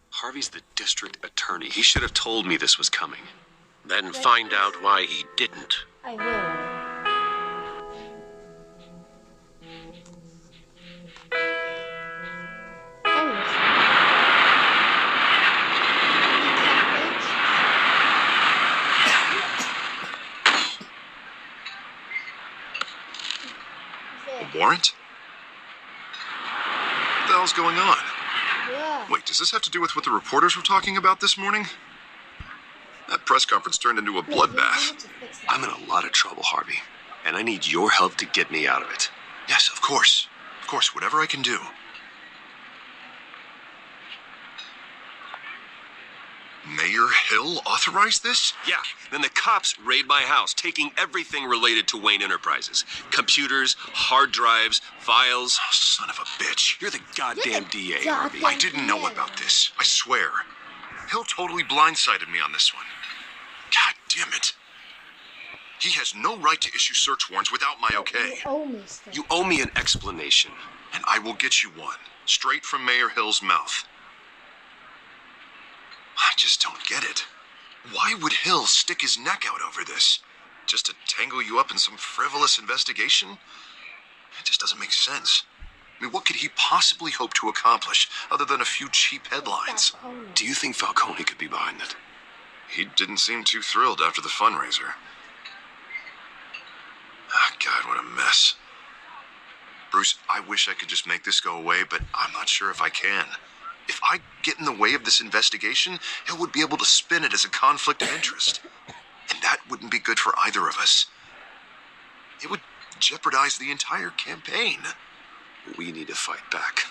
Harvey's the district attorney. He should have told me this was coming. Then find out why he didn't. I will. warrant? What the hell's going on? Yeah. Wait, does this have to do with what the reporters were talking about this morning? That press conference turned into a bloodbath. I'm in a lot of trouble, Harvey, and I need your help to get me out of it. Yes, of course. Of course, whatever I can do. Mayor Hill authorized this? Yeah, then the cops raid my house, taking everything related to Wayne Enterprises. Computers, hard drives, files. Oh, son of a bitch. You're the goddamn DA, Harvey. I didn't know about this. I swear. Hill totally blindsided me on this one. God damn it. He has no right to issue search warrants without my okay. You owe me an explanation. And I will get you one, straight from Mayor Hill's mouth. I just don't get it. Why would Hill stick his neck out over this? Just to tangle you up in some frivolous investigation? It just doesn't make sense. I mean, what could he possibly hope to accomplish other than a few cheap headlines? Do you think Falcone could be behind it? He didn't seem too thrilled after the fundraiser. Ah, God, what a mess. Bruce, I wish I could just make this go away, but I'm not sure if I can. If I get in the way of this investigation, Hill would be able to spin it as a conflict of interest. And that wouldn't be good for either of us. It would jeopardize the entire campaign. We need to fight back.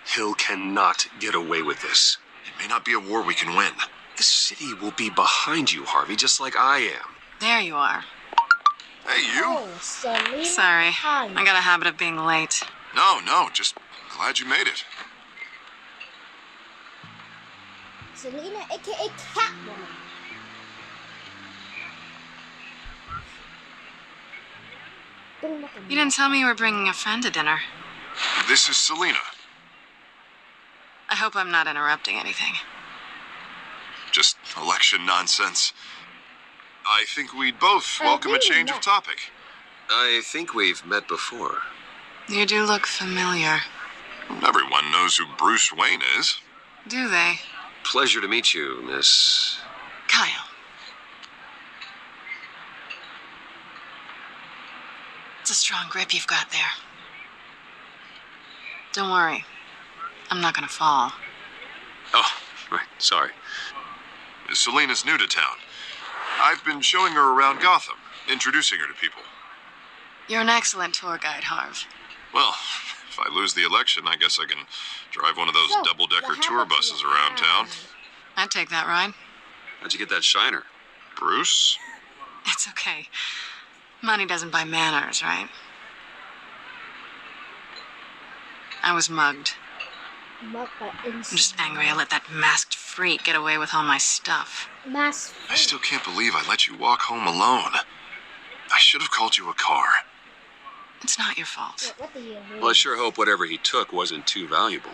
Hill cannot get away with this. It may not be a war we can win. The city will be behind you, Harvey, just like I am. There you are. Hey, you. Oh, Selena. Sorry, I got a habit of being late. No, just glad you made it. Selena, aka Catwoman. You didn't tell me you were bringing a friend to dinner. This is Selena. I hope I'm not interrupting anything. Just election nonsense. I think we'd both welcome a change of topic. I think we've met before. You do look familiar. Everyone knows who Bruce Wayne is. Do they? Pleasure to meet you, Miss... Kyle. It's a strong grip you've got there. Don't worry. I'm not gonna fall. Oh, right, sorry. Selena's new to town. I've been showing her around Gotham, introducing her to people. You're an excellent tour guide, Harv. Well, if I lose the election, I guess I can drive one of those double-decker tour buses around town. I'd take that ride. How'd you get that shiner? Bruce? It's okay. Money doesn't buy manners, right? I was mugged. I'm just angry I let that masked freak get away with all my stuff. I still can't believe I let you walk home alone. I should have called you a car. It's not your fault. Well, I sure hope whatever he took wasn't too valuable.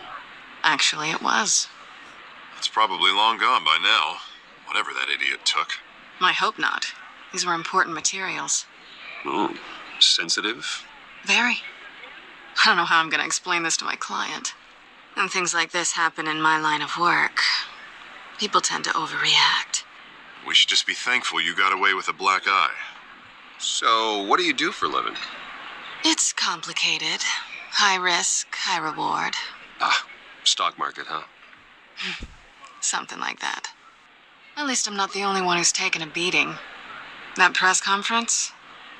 Actually, it was. It's probably long gone by now, whatever that idiot took. I hope not. These were important materials. Oh, sensitive? Very. I don't know how I'm going to explain this to my client. When things like this happen in my line of work, people tend to overreact. We should just be thankful you got away with a black eye. So, what do you do for a living? It's complicated. High risk, high reward. Ah, stock market, huh? Something like that. At least I'm not the only one who's taken a beating. That press conference?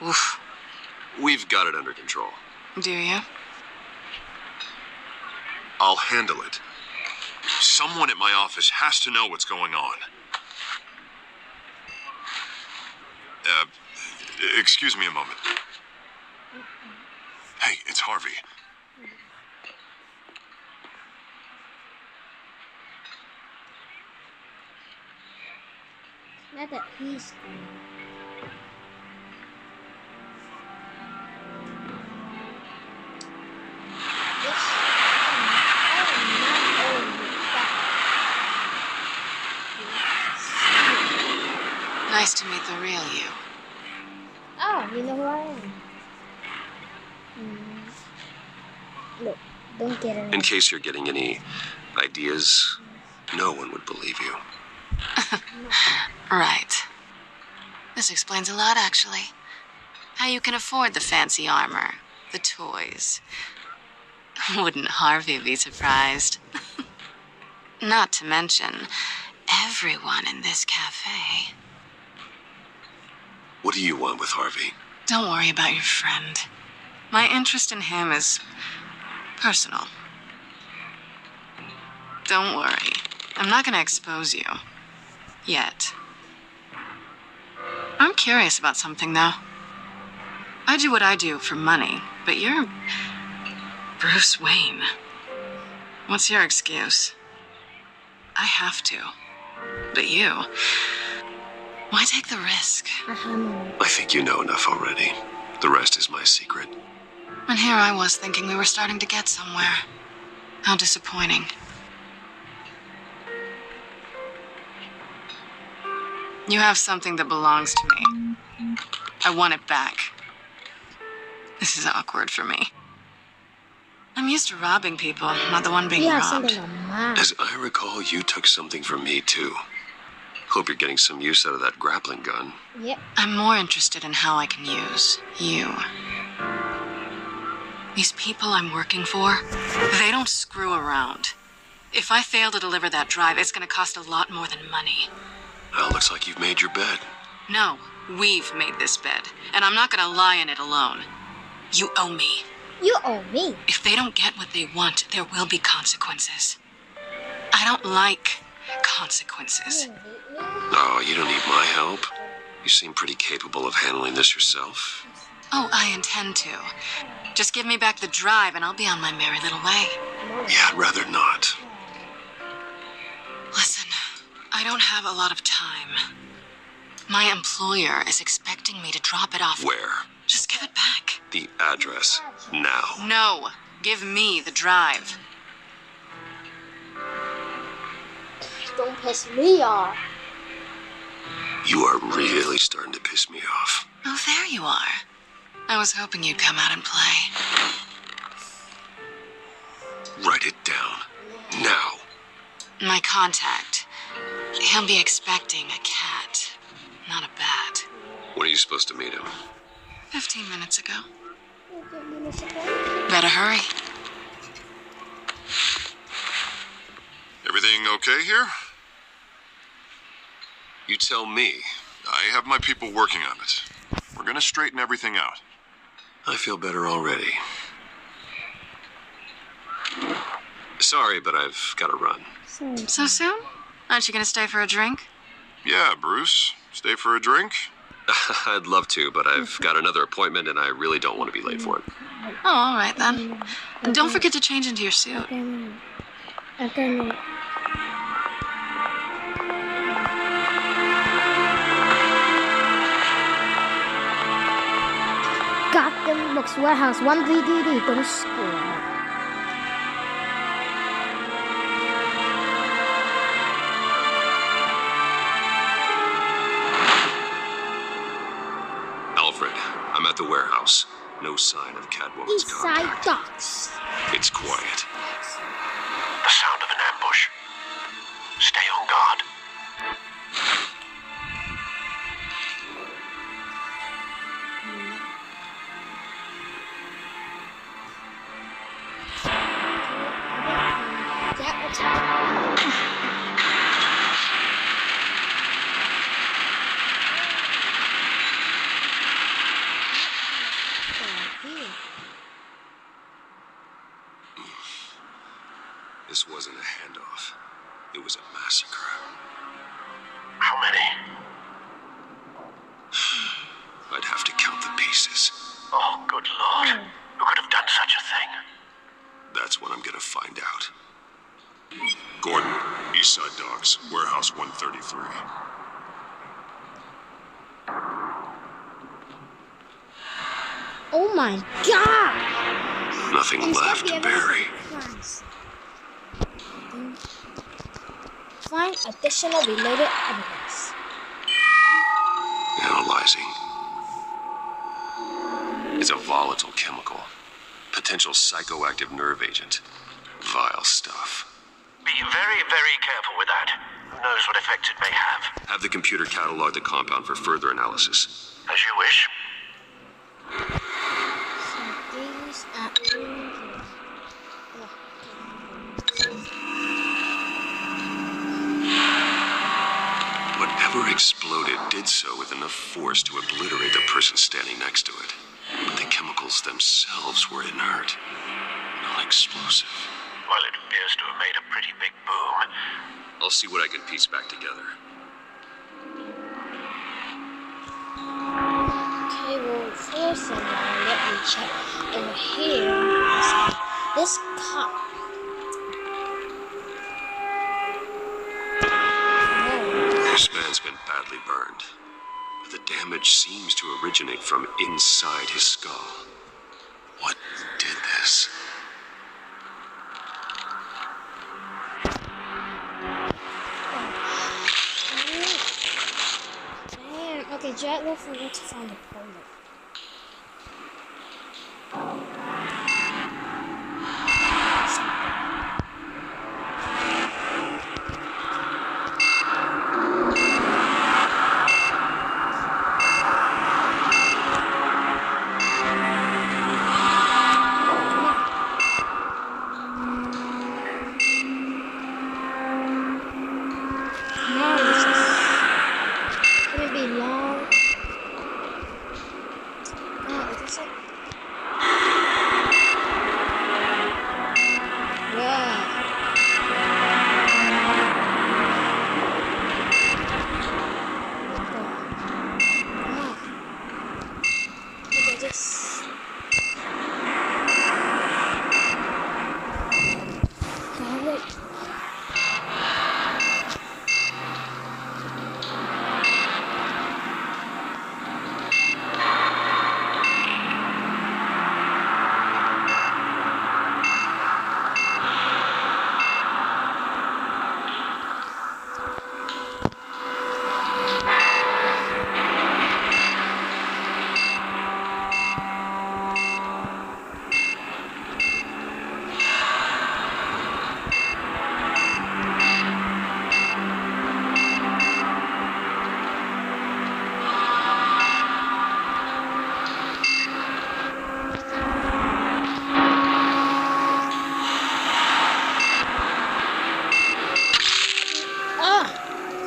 Oof. We've got it under control. Do you? I'll handle it. Someone at my office has to know what's going on. Excuse me a moment. Hey, it's Harvey. Not that he's Nice to meet the real you. Oh, you know who I am. Look, don't get it. In case you're getting any ideas, no one would believe you. Right. This explains a lot, actually. How you can afford the fancy armor, The toys. Wouldn't Harvey be surprised? Not to mention, everyone in this cafe. What do you want with Harvey? Don't worry about your friend. My interest in him is personal. Don't worry. I'm not gonna expose you. Yet. I'm curious about something, though. I do what I do for money, but you're Bruce Wayne. What's your excuse? I have to. But you, why take the risk? I think you know enough already. The rest is my secret. And here I was thinking we were starting to get somewhere. How disappointing. You have something that belongs to me. I want it back. This is awkward for me. I'm used to robbing people, not the one being robbed. As I recall, you took something from me, too. Hope you're getting some use out of that grappling gun. Yep. I'm more interested in how I can use you. These people I'm working for, they don't screw around. If I fail to deliver that drive, it's gonna cost a lot more than money. Well, looks like you've made your bed. No, we've made this bed, and I'm not gonna lie in it alone. You owe me. You owe me. If they don't get what they want, there will be consequences. I don't like consequences. Oh, you don't need my help. You seem pretty capable of handling this yourself. Oh, I intend to. Just give me back the drive and I'll be on my merry little way. Yeah, I'd rather not. Listen, I don't have a lot of time. My employer is expecting me to drop it off. Where? Just give it back. The address. Now. No, give me the drive. Don't piss me off. You are really starting to piss me off. Oh, there you are. I was hoping you'd come out and play. Write it down. Now. My contact. He'll be expecting a cat, not a bat. When are you supposed to meet him? 15 minutes ago. Better hurry. Everything okay here? You tell me. I have my people working on it. We're gonna straighten everything out. I feel better already. Sorry, but I've got to run. So soon? Aren't you gonna stay for a drink? Yeah, Bruce. Stay for a drink? I'd love to, but I've got another appointment and I really don't want to be late for it. Oh, all right then. And don't forget to change into your suit. Gotham Books Warehouse 1 VDD 等死我了。Alfred, I'm at the warehouse. No sign of Catwoman's East Side contact. Docks. It's quiet. The sound of an ambush. Stay on guard. This wasn't a handoff. It was a massacre. How many? I'd have to count the pieces. Oh, good Lord. Who could have done such a thing? That's what I'm gonna find out. Gordon, East Side Docks, Warehouse 133. Oh my god! Nothing left to bury. Find additional related evidence. Analyzing. It's a volatile chemical. Potential psychoactive nerve agent. Vile stuff. Be very, very careful with that. Who knows what effect it may have? Have the computer catalog the compound for further analysis. As you wish. Whatever exploded did so with enough force to obliterate the person standing next to it. But the chemicals themselves were inert, not explosive. Well, it appears to have made a pretty big boom. I'll see what I can piece back together. Okay, well, first of all, let me check over here. This cup. This man's been badly burned, but the damage seems to originate from inside his skull. What did this? Damn. Okay, Jack will forget to find the problem.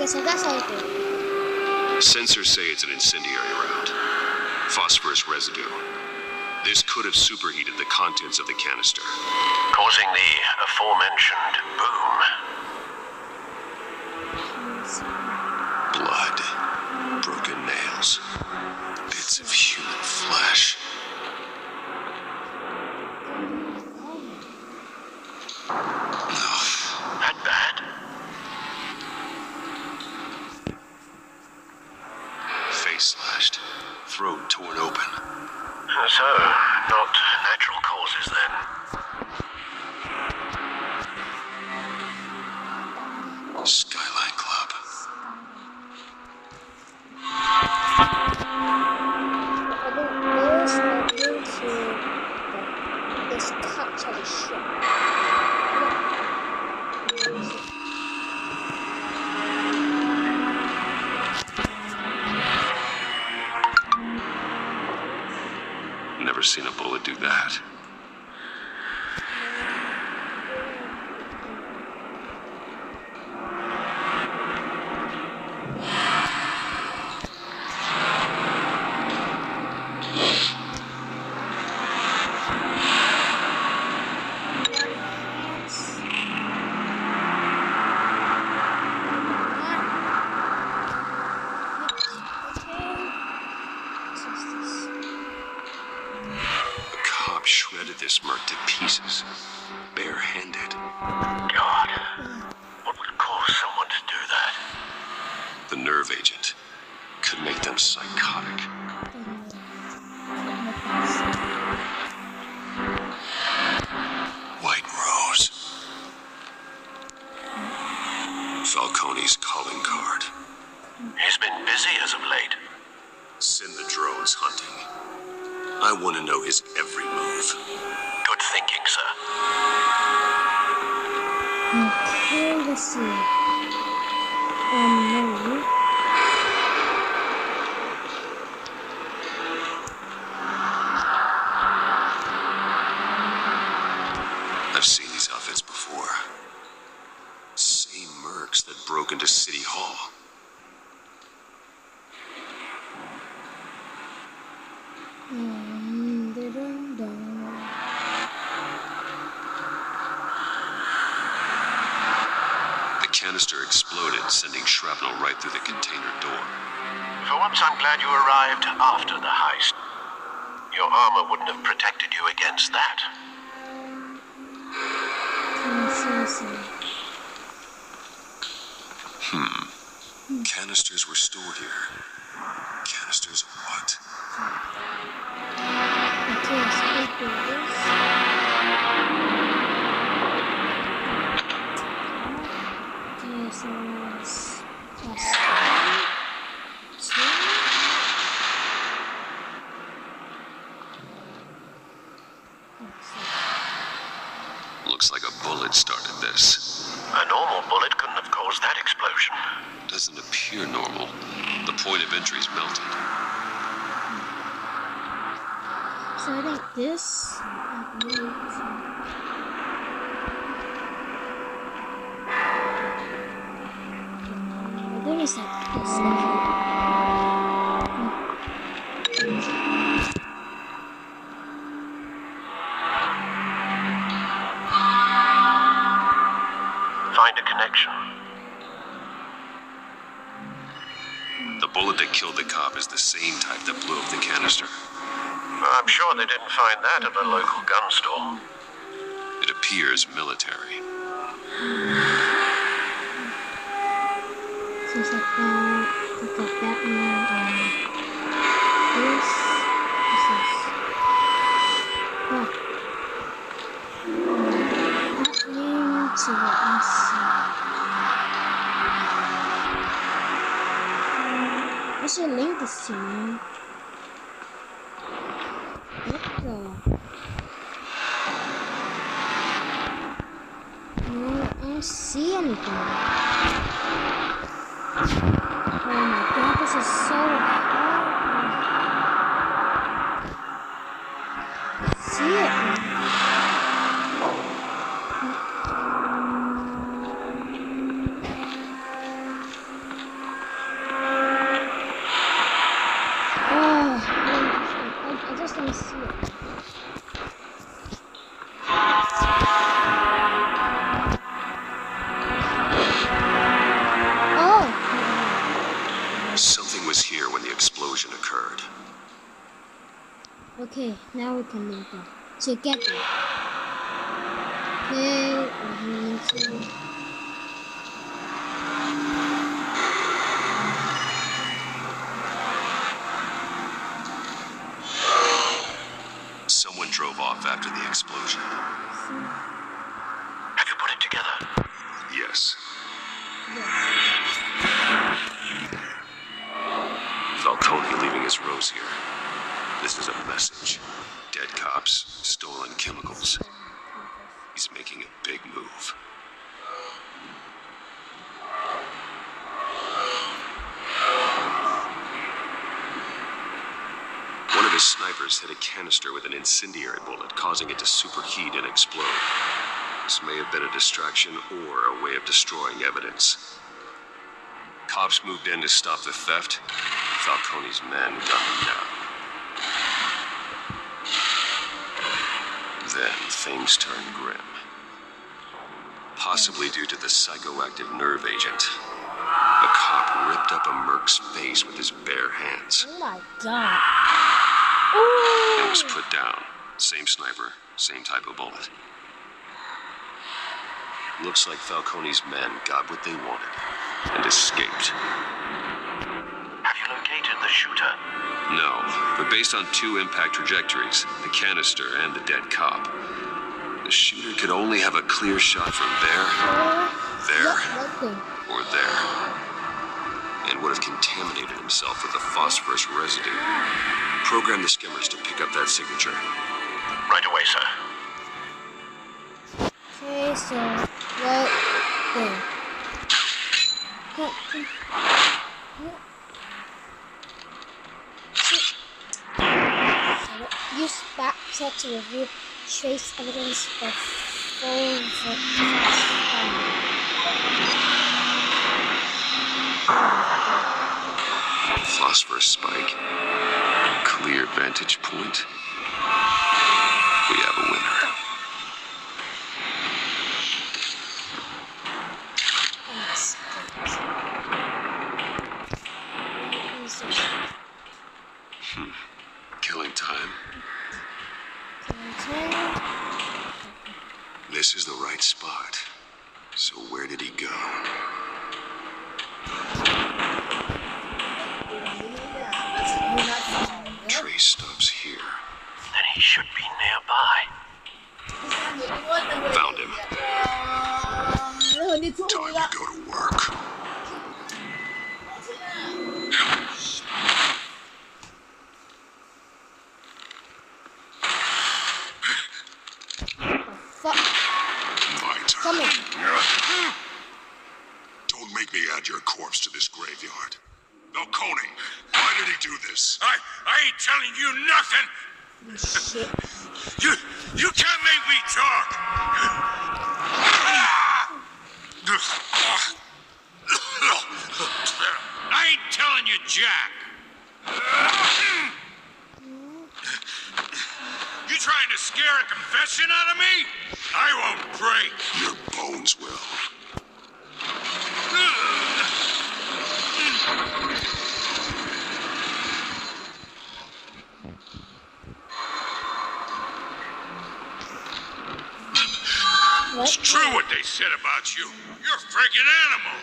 So that's how you do it. Sensors say it's an incendiary round. Phosphorus residue. This could have superheated the contents of the canister, causing the aforementioned boom. Blood, broken nails, bits of human flesh. That bad? Face slashed, throat torn open. So, not natural causes then. Skyline Club. This cut to the ship. Never seen a bullet do that. Shredded this merc to pieces, barehanded. God, what would cause someone to do that? The nerve agent could make them psychotic. White Rose. Falcone's calling card. He's been busy as of late. Send the drones hunting. I want to know his every move. Good thinking, sir. Okay, let's see. No. broke into City Hall. The canister exploded, sending shrapnel right through the container door. For once, I'm glad you arrived after the heist. Your armor wouldn't have protected you against that. Canisters were stored here. Canisters of what? Looks like a bullet started this. A normal bullet couldn't have caused that explosion. Doesn't appear normal. The point of entry's melted. So I think this. There is like this. Find a connection. The bullet that killed the cop is the same type that blew up the canister. I'm sure they didn't find that at a local gun store. It appears military. Seems like we got Batman and this. So let me see. I should link this to me. What the? No, I don't see anything. Oh my god, this is so hard. See it? I just don't see it. Oh! Something was here when the explosion occurred. Okay, now we can link them together. Okay, we're going to. Someone drove off after the explosion. Have you put it together? Yes. Falcone leaving his rose here. This is a message. Dead cops, stolen chemicals. He's making a big move. One of his snipers hit a canister with an incendiary bullet, causing it to superheat and explode. This may have been a distraction or a way of destroying evidence. Cops moved in to stop the theft. Falcone's men gunned him down. Then things turned grim. Possibly due to the psychoactive nerve agent. A cop ripped up a merc's face with his bare hands. Oh my god. And was put down. Same sniper, same type of bullet. Looks like Falcone's men got what they wanted and escaped. Have you located the shooter? No, but based on two impact trajectories, the canister and the dead cop, the shooter could only have a clear shot from there, or there, and would have contaminated himself with the phosphorus residue. Program the skimmers to pick up that signature. Right away, sir. Okay, so right there. Use backset to review trace evidence of full Phosphorus spike. Clear vantage point. We have a winner. Killing time. This is the right spot. So where did he go? Trace stops here. Then he should be nearby. Found him. Time to go to work. Fuck. My Come turn. on. Don't make me add your corpse to this graveyard. Falcone, why did he do this? I ain't telling you nothing. Shit. You can't make me talk. I ain't telling you, Jack. You trying to scare a confession out of me? I won't break. Your bones will. It's true what they said about you. You're a freaking animal.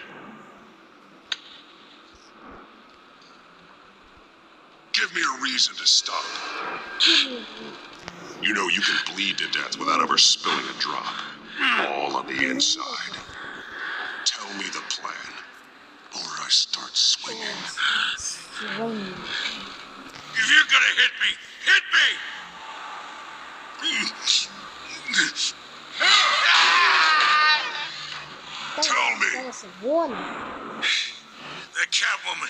Give me a reason to stop. You know you can bleed to death without ever spilling a drop. All on the inside. Tell me the plan, or I start swinging. If you're gonna hit me, hit me! Tell me. That was a warning. The Catwoman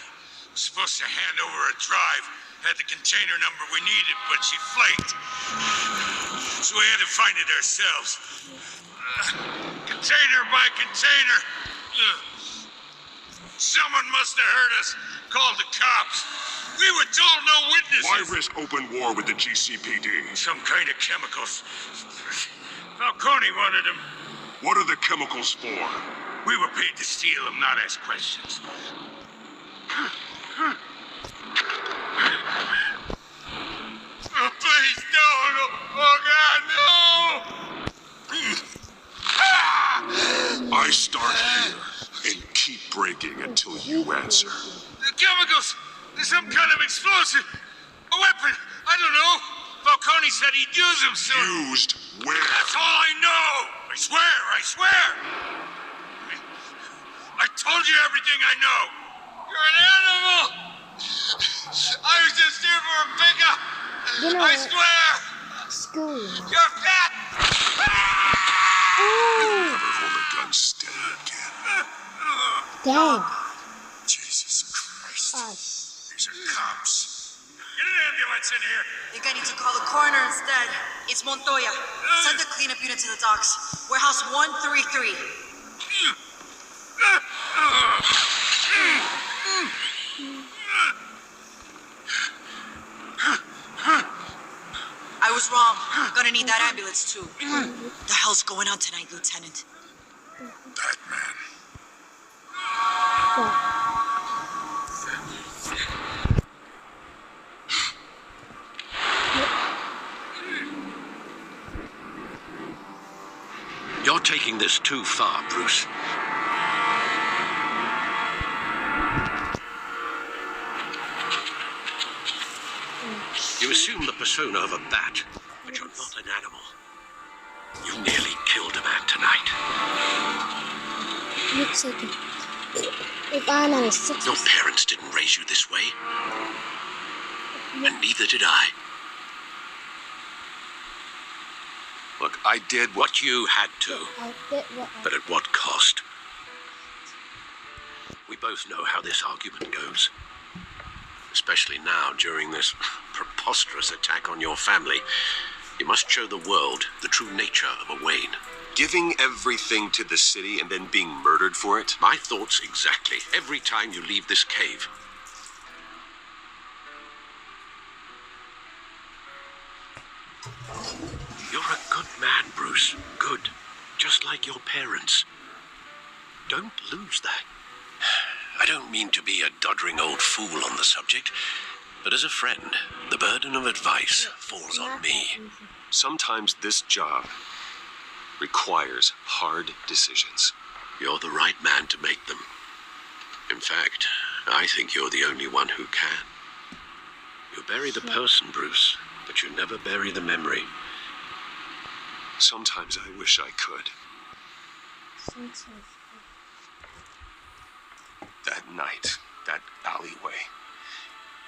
was supposed to hand over a drive, had the container number we needed, but she flaked. So we had to find it ourselves. Container by container. Someone must have heard us, called the cops. We were told no witnesses. Why risk open war with the GCPD? Some kind of chemicals. Falcone wanted them. What are the chemicals for? We were paid to steal them, not ask questions. Oh, please, no. Oh, God, no! I start here and keep breaking until you answer. The chemicals! There's some kind of explosive! A weapon! I don't know! Falcone said he'd use them soon! Used where? That's all I know! I swear! I told you everything I know! You're an animal! I was just here for a pickup! You know I what? swear! School. You're fat! You'll never hold a gun steady again. Dang. Jesus Christ. Oh, These are cops. Get an ambulance in here! I think I need to call the coroner instead. It's Montoya. Send the cleanup unit to the docks. Warehouse 133. I was wrong. Gonna need that ambulance too. The hell's going on tonight, Lieutenant? That man. You're taking this too far, Bruce. You assume the persona of a bat, but you're not an animal. You nearly killed a man tonight. looks like it. If Anna is 6 Your parents didn't raise you this way. And neither did I. Look, I did what you had to. I did what But at what cost? We both know how this argument goes. Especially now, during this preposterous attack on your family. You must show the world the true nature of a Wayne. Giving everything to the city and then being murdered for it? My thoughts exactly. Every time you leave this cave. You're a good man, Bruce. Good. Just like your parents. Don't lose that. I don't mean to be a doddering old fool on the subject, but as a friend, the burden of advice falls on me. Sometimes this job requires hard decisions. You're the right man to make them. In fact, I think you're the only one who can. You bury the person, Bruce, but you never bury the memory. Sometimes I wish I could. That night, that alleyway,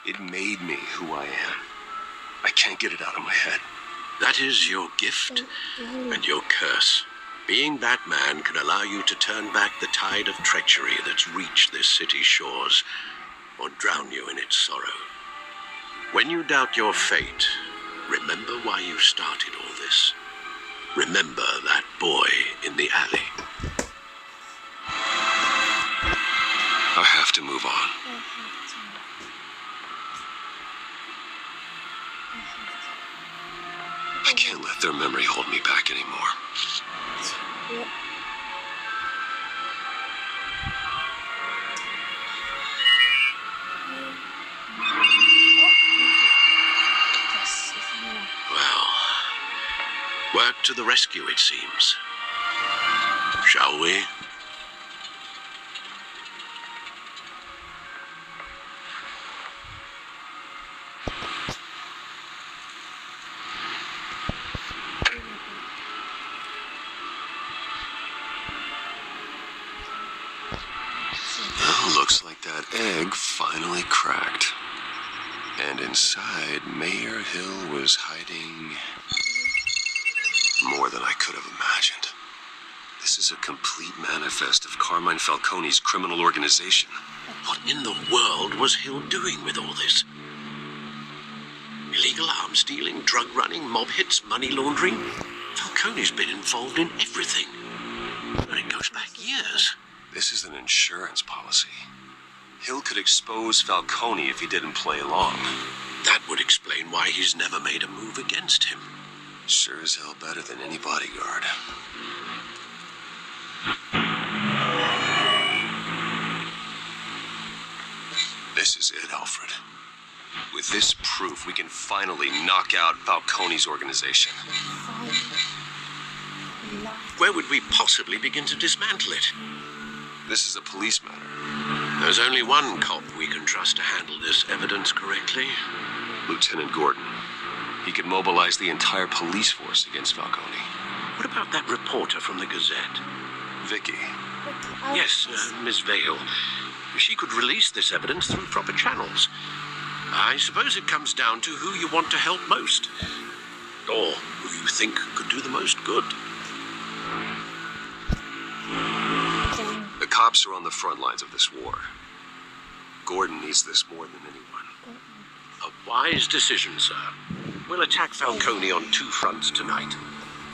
it made me who I am. I can't get it out of my head. That is your gift and your curse. Being that man can allow you to turn back the tide of treachery that's reached this city's shores, or drown you in its sorrow. When you doubt your fate, remember why you started all this. Remember that boy in the alley. I have to move on. I can't let their memory hold me back anymore. Yep. Well, work to the rescue, it seems. Shall we? Looks like that egg finally cracked. And inside, Mayor Hill was hiding more than I could have imagined. This is a complete manifest of Carmine Falcone's criminal organization. What in the world was Hill doing with all this? Illegal arms dealing, drug running, mob hits, money laundering? Falcone's been involved in everything. And it goes back years. This is an insurance policy. Hill could expose Falcone if he didn't play along. That would explain why he's never made a move against him. Sure as hell better than any bodyguard. This is it, Alfred. With this proof, we can finally knock out Falcone's organization. Where would we possibly begin to dismantle it? This is a police matter. There's only one cop we can trust to handle this evidence correctly. Lieutenant Gordon. He could mobilize the entire police force against Falcone. What about that reporter from the Gazette? Vicky. Yes, Miss Vale. She could release this evidence through proper channels. I suppose it comes down to who you want to help most. Or who you think could do the most good. The cops are on the front lines of this war. Gordon needs this more than anyone. A wise decision, sir. We'll attack Falcone on two fronts tonight.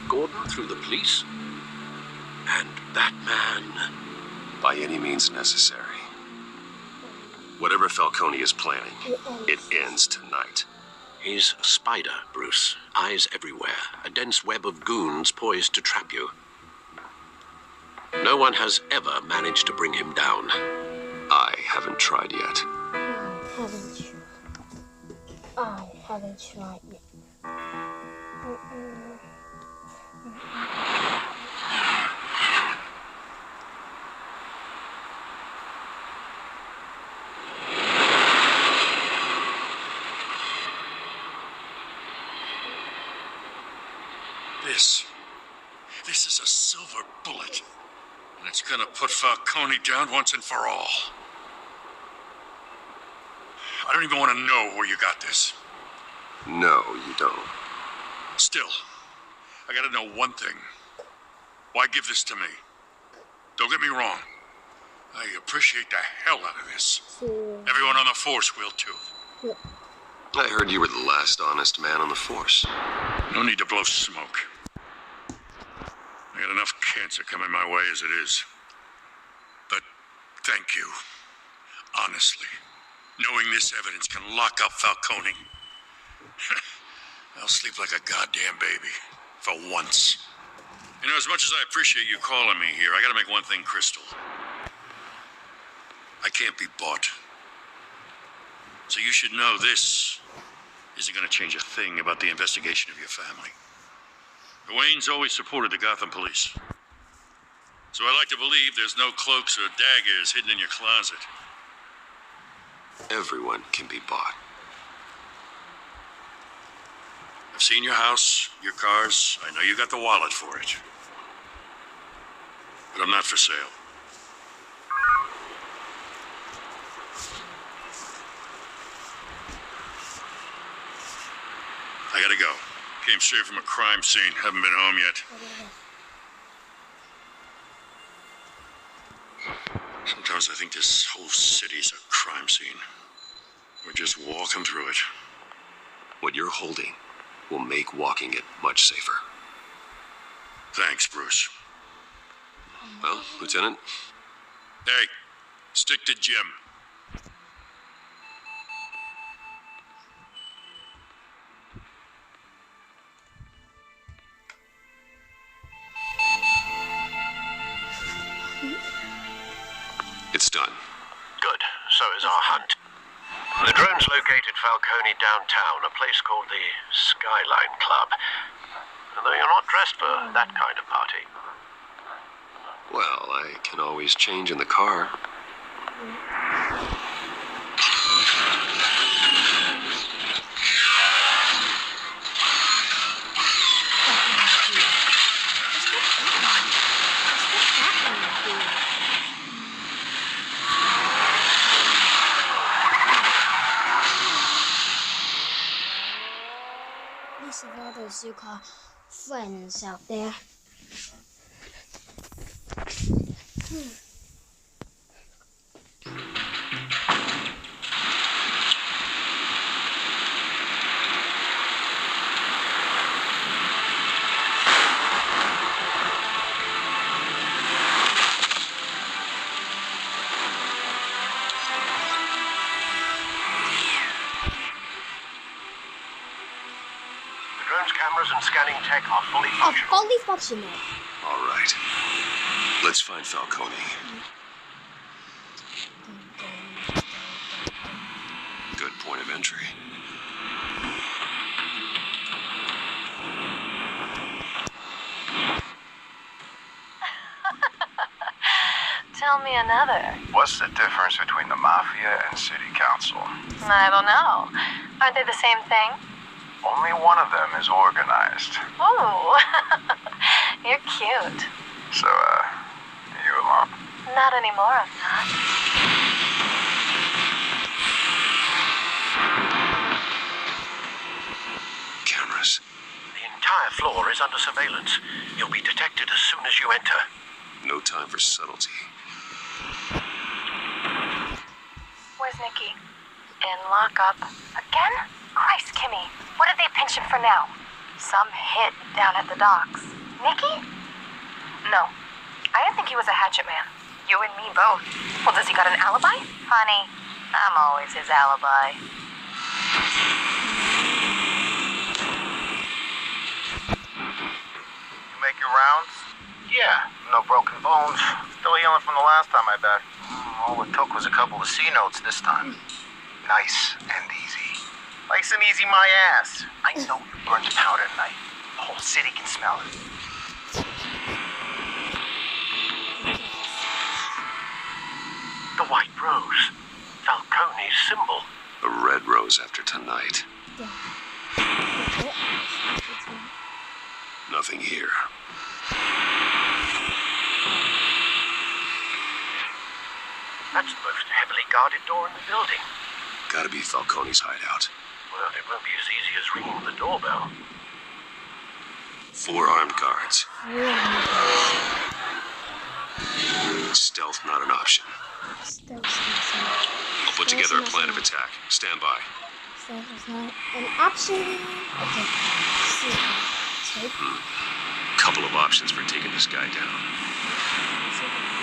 Gordon through the police, and Batman by any means necessary. Whatever Falcone is planning, it ends tonight. He's a spider, Bruce. Eyes everywhere. A dense web of goons poised to trap you. No one has ever managed to bring him down. I haven't tried yet. I haven't tried yet. This is a silver bullet. And it's gonna put Falcone down once and for all. I don't even want to know where you got this. No, you don't. Still, I gotta know one thing. Why give this to me? Don't get me wrong. I appreciate the hell out of this. Everyone on the force will too. I heard you were the last honest man on the force. No need to blow smoke. I got enough cancer coming my way as it is. But thank you. Honestly. Knowing this evidence can lock up Falcone. I'll sleep like a goddamn baby. For once. You know, as much as I appreciate you calling me here, I gotta make one thing crystal. I can't be bought. So you should know this isn't gonna change a thing about the investigation of your family. The Waynes always supported the Gotham police. So I like to believe there's no cloaks or daggers hidden in your closet. Everyone can be bought. I've seen your house, your cars. I know you got the wallet for it. But I'm not for sale. I gotta go. Came straight from a crime scene. Haven't been home yet. Sometimes I think this whole city's a crime scene. We're just walking through it. What you're holding will make walking it much safer. Thanks, Bruce. Well, Lieutenant? Hey, stick to Jim. It's done. Good. So is our hunt. The drones located Falcone downtown, a place called the Skyline Club. Though you're not dressed for that kind of party. Well, I can always change in the car. These are all those you call friends out there. Cameras and scanning tech are fully functional. Fully functional. All right. Let's find Falcone. Good point of entry. Tell me another. What's the difference between the Mafia and City Council? I don't know. Aren't they the same thing? Only one of them is organized. Ooh, you're cute. So, you along? Not anymore, I'm not. Cameras. The entire floor is under surveillance. You'll be detected as soon as you enter. No time for subtlety. Where's Nikki? In lockup. Again? Christ, Kimmy. What did they pinch him for now? Some hit down at the docks. Nikki? No. I didn't think he was a hatchet man. You and me both. Well, does he got an alibi? Honey, I'm always his alibi. You make your rounds? Yeah. No broken bones. Still healing from the last time, I bet. All it took was a couple of C notes this time. Nice and easy. Nice and easy, my ass. I know you burned powder tonight. The whole city can smell it. The white rose. Falcone's symbol. A red rose after tonight. Nothing here. That's the most heavily guarded door in the building. Gotta be Falcone's hideout. Well, it won't be as easy as ringing the doorbell. 4 armed guards. Stealth not an option. I'll put together a plan of attack. Stand by. that is not an option. Okay. See. Take. Couple of options for taking this guy down.